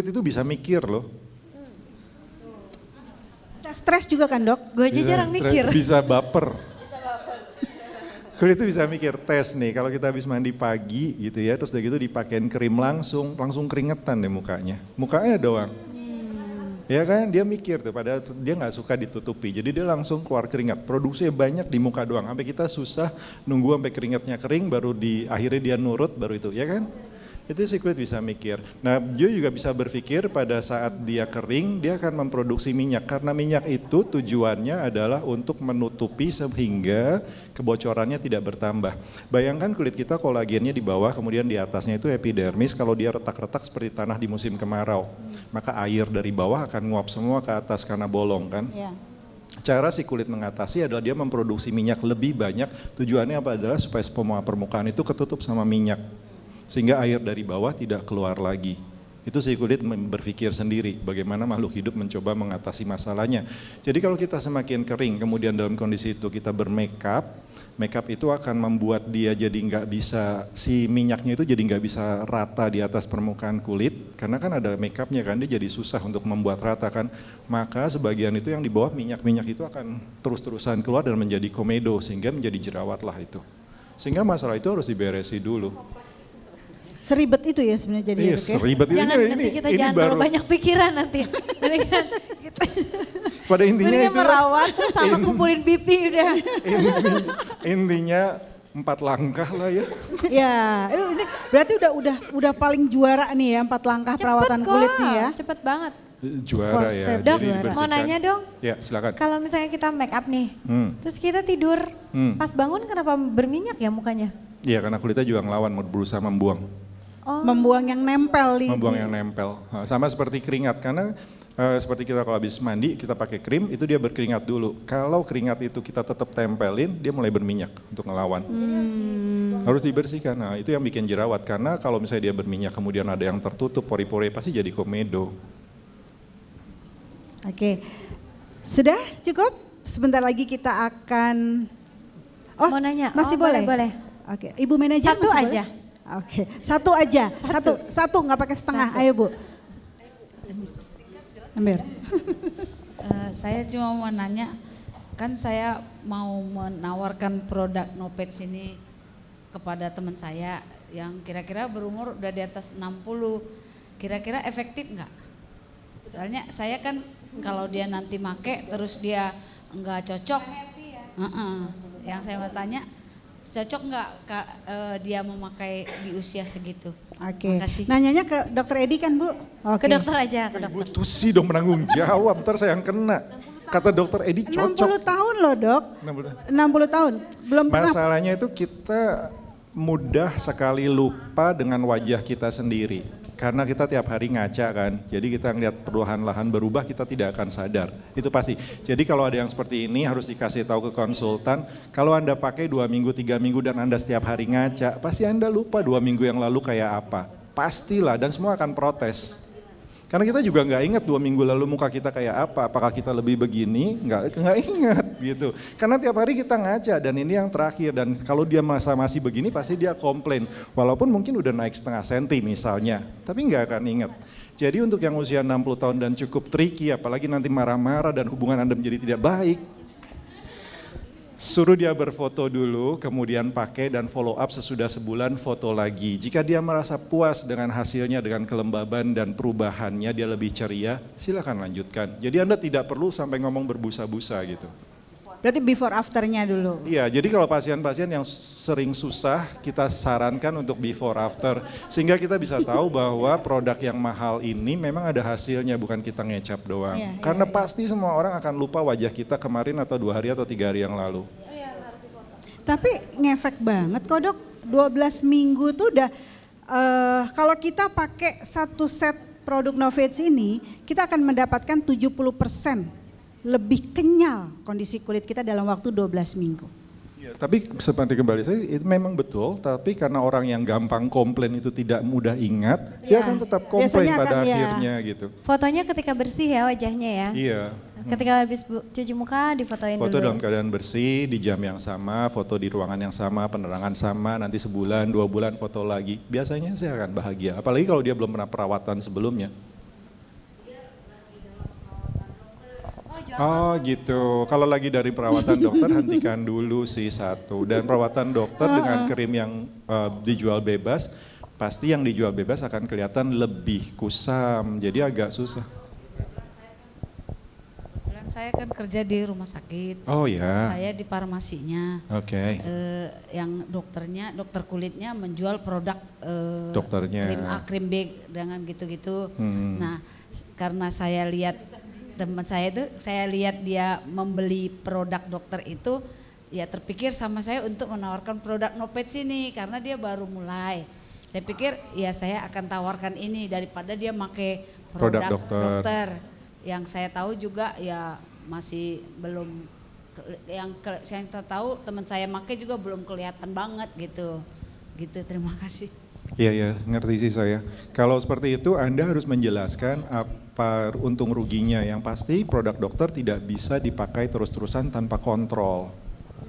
itu bisa mikir loh. Bisa stres juga kan dok? Gue aja jarang mikir. Bisa baper. Kulit itu bisa mikir, tes nih kalau kita habis mandi pagi gitu ya, terus udah gitu dipakein krim langsung keringetan deh mukanya. Mukanya doang. Ya kan, dia mikir tuh, padahal dia nggak suka ditutupi, jadi dia langsung keluar keringat. Produksinya banyak di muka doang, sampai kita susah nunggu sampai keringatnya kering, baru akhirnya dia nurut, baru itu, ya kan? Itu si kulit bisa mikir. Nah, dia juga bisa berpikir pada saat dia kering, dia akan memproduksi minyak. Karena minyak itu tujuannya adalah untuk menutupi sehingga kebocorannya tidak bertambah. Bayangkan kulit kita kolagennya di bawah, kemudian di atasnya itu epidermis. Kalau dia retak-retak seperti tanah di musim kemarau, maka air dari bawah akan nguap semua ke atas karena bolong kan. Ya. Cara si kulit mengatasi adalah dia memproduksi minyak lebih banyak. Tujuannya apa adalah supaya semua permukaan itu ketutup sama minyak. Sehingga air dari bawah tidak keluar lagi. Itu si kulit berpikir sendiri bagaimana makhluk hidup mencoba mengatasi masalahnya. Jadi kalau kita semakin kering, kemudian dalam kondisi itu kita bermakeup, makeup itu akan membuat dia jadi nggak bisa, si minyaknya itu jadi nggak bisa rata di atas permukaan kulit, karena kan ada makeupnya kan, dia jadi susah untuk membuat rata kan. Maka sebagian itu yang di bawah minyak-minyak itu akan terus-terusan keluar dan menjadi komedo, sehingga menjadi jerawat lah itu. Sehingga masalah itu harus diberesi dulu. Seribet itu ya sebenarnya jadi. Iya, seribet itu. Jangan nanti kita jangan terlalu banyak pikiran nanti. Pada intinya itu merawat terus sama kumpulin pipi udah. Intinya 4 langkah lah ya. Ya, ini berarti udah paling juara nih ya 4 langkah perawatan kulit nih ya. Cepet banget. Juara ya. Dok, jadi mau nanya dong. Ya, silakan. Kalau misalnya kita make up nih, terus kita tidur, pas bangun kenapa berminyak ya mukanya? Iya, karena kulitnya juga ngelawan, mau berusaha membuang. Membuang yang nempel Membuang yang nempel. Sama seperti keringat, karena seperti kita kalau habis mandi, kita pakai krim, itu dia berkeringat dulu. Kalau keringat itu kita tetap tempelin, dia mulai berminyak untuk ngelawan. Harus dibersihkan, nah itu yang bikin jerawat. Karena kalau misalnya dia berminyak, kemudian ada yang tertutup, pori-pori pasti jadi komedo. Oke, sudah cukup? Sebentar lagi kita akan... mau nanya? Masih boleh? Boleh. Oke, Ibu manajer Satu masih aja. Boleh? Oke, satu aja, satu nggak pakai setengah. Ayo Bu. Ambil. Saya cuma mau nanya, kan saya mau menawarkan produk Novage ini kepada teman saya yang kira-kira berumur udah di atas 60, kira-kira efektif nggak? Soalnya saya kan kalau dia nanti make terus dia nggak cocok, yang saya mau tanya, cocok nggak dia memakai di usia segitu? Oke. Nanyanya ke Dokter Edi kan Bu? Ke dokter aja. Ke dokter. Ibu tuh sih dong menanggung jawab, ntar saya yang kena. Kata Dokter Edi cocok. 60 tahun loh Dok. 60 tahun. Belum pernah. Masalahnya itu kita mudah sekali lupa dengan wajah kita sendiri. Karena kita tiap hari ngaca kan, jadi kita ngeliat perlahan-lahan berubah, kita tidak akan sadar. Itu pasti. Jadi kalau ada yang seperti ini harus dikasih tahu ke konsultan, kalau Anda pakai 2 minggu, 3 minggu dan Anda setiap hari ngaca, pasti Anda lupa 2 minggu yang lalu kayak apa. Pastilah, dan semua akan protes. Karena kita juga nggak ingat 2 minggu lalu muka kita kayak apa, apakah kita lebih begini, nggak ingat gitu. Karena tiap hari kita ngaca dan ini yang terakhir, dan kalau dia masih begini pasti dia komplain. Walaupun mungkin udah naik setengah senti misalnya, tapi nggak akan ingat. Jadi untuk yang usia 60 tahun dan cukup tricky, apalagi nanti marah-marah dan hubungan Anda menjadi tidak baik, suruh dia berfoto dulu, kemudian pakai dan follow up sesudah sebulan foto lagi. Jika dia merasa puas dengan hasilnya, dengan kelembaban dan perubahannya, dia lebih ceria, silakan lanjutkan. Jadi Anda tidak perlu sampai ngomong berbusa-busa gitu. Berarti before afternya dulu. Iya, jadi kalau pasien-pasien yang sering susah kita sarankan untuk before after. Sehingga kita bisa tahu bahwa produk yang mahal ini memang ada hasilnya, bukan kita ngecap doang. Karena pasti semua orang akan lupa wajah kita kemarin atau 2 hari atau 3 hari yang lalu. Tapi ngefek banget kok dok, 12 minggu tuh udah, kalau kita pakai satu set produk Novage ini, kita akan mendapatkan 70% lebih kenyal kondisi kulit kita dalam waktu 12 minggu. Ya, tapi seperti kembali saya, itu memang betul, tapi karena orang yang gampang komplain itu tidak mudah ingat, dia akan tetap komplain pada akhirnya gitu. Fotonya ketika bersih ya wajahnya ya? Iya. Ketika habis cuci muka difotoin dulu. Foto dalam keadaan bersih, di jam yang sama, foto di ruangan yang sama, penerangan sama, nanti sebulan, 2 bulan foto lagi. Biasanya saya akan bahagia, apalagi kalau dia belum pernah perawatan sebelumnya. Oh gitu, kalau lagi dari perawatan dokter hentikan dulu sih satu. Dan perawatan dokter dengan krim yang dijual bebas, pasti yang dijual bebas akan kelihatan lebih kusam, jadi agak susah. Saya kan kerja di rumah sakit. Oh ya. Saya di farmasinya. Oke. Yang dokter kulitnya menjual produk dokternya. Krim A, krim B dengan gitu-gitu. Nah, karena saya lihat teman saya itu, saya lihat dia membeli produk dokter itu, ya terpikir sama saya untuk menawarkan produk Novage ini karena dia baru mulai. Saya pikir ya saya akan tawarkan ini daripada dia pakai produk dokter. Yang saya tahu juga ya masih belum, yang saya tahu teman saya pakai juga belum kelihatan banget gitu. Gitu, terima kasih. Iya, ngerti sih saya. Kalau seperti itu Anda harus menjelaskan apa untung ruginya. Yang pasti produk dokter tidak bisa dipakai terus-terusan tanpa kontrol.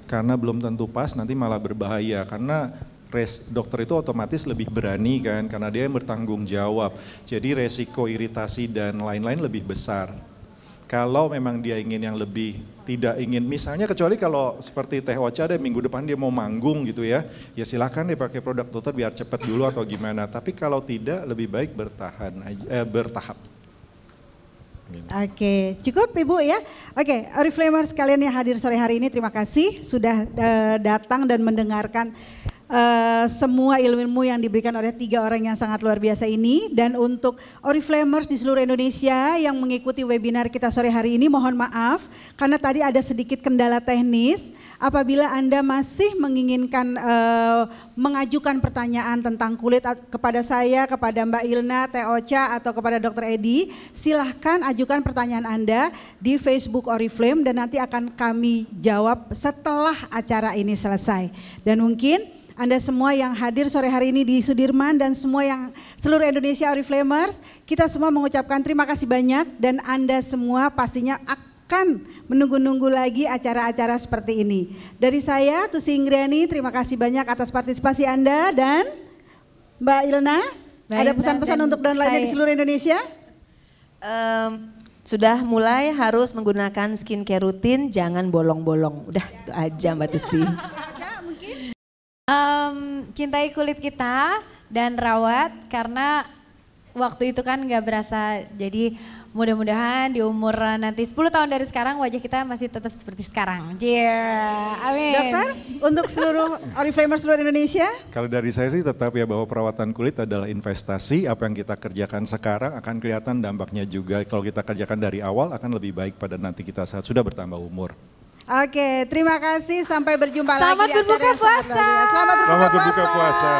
Karena belum tentu pas, nanti malah berbahaya. Karena dokter itu otomatis lebih berani kan, karena dia yang bertanggung jawab. Jadi resiko iritasi dan lain-lain lebih besar. Kalau memang dia ingin yang lebih, tidak ingin, misalnya kecuali kalau seperti Teh Ocha deh minggu depan dia mau manggung gitu ya silakan dia pakai produk dokter biar cepat dulu atau gimana. Tapi kalau tidak lebih baik bertahap. Oke, cukup Ibu ya. Oke, Oriflamers sekalian yang hadir sore hari ini, terima kasih sudah datang dan mendengarkan semua ilmu yang diberikan oleh 3 orang yang sangat luar biasa ini. Dan untuk Oriflamers di seluruh Indonesia yang mengikuti webinar kita sore hari ini, mohon maaf karena tadi ada sedikit kendala teknis. Apabila Anda masih menginginkan mengajukan pertanyaan tentang kulit kepada saya, kepada Mbak Ilna, Teh Ocha, atau kepada Dr. Edi, silahkan ajukan pertanyaan Anda di Facebook Oriflame dan nanti akan kami jawab setelah acara ini selesai. Dan mungkin Anda semua yang hadir sore hari ini di Sudirman dan semua yang seluruh Indonesia Oriflamers, kita semua mengucapkan terima kasih banyak dan Anda semua pastinya akan menunggu-nunggu lagi acara-acara seperti ini. Dari saya, Tusi Ingriani, terima kasih banyak atas partisipasi Anda dan Mbak Ilna, ada pesan-pesan untuk downline di seluruh Indonesia? Sudah mulai harus menggunakan skincare rutin, jangan bolong-bolong. Udah itu aja Mbak Tusi. Cintai kulit kita dan rawat karena waktu itu kan gak berasa. Jadi mudah-mudahan di umur nanti 10 tahun dari sekarang wajah kita masih tetap seperti sekarang. Amin. Dokter, untuk seluruh Oriflamers seluruh Indonesia? Kalau dari saya sih tetap ya bahwa perawatan kulit adalah investasi. Apa yang kita kerjakan sekarang akan kelihatan dampaknya juga. Kalau kita kerjakan dari awal akan lebih baik pada nanti kita saat sudah bertambah umur. Oke, terima kasih. Sampai berjumpa lagi. Selamat berbuka puasa. Selamat berbuka puasa.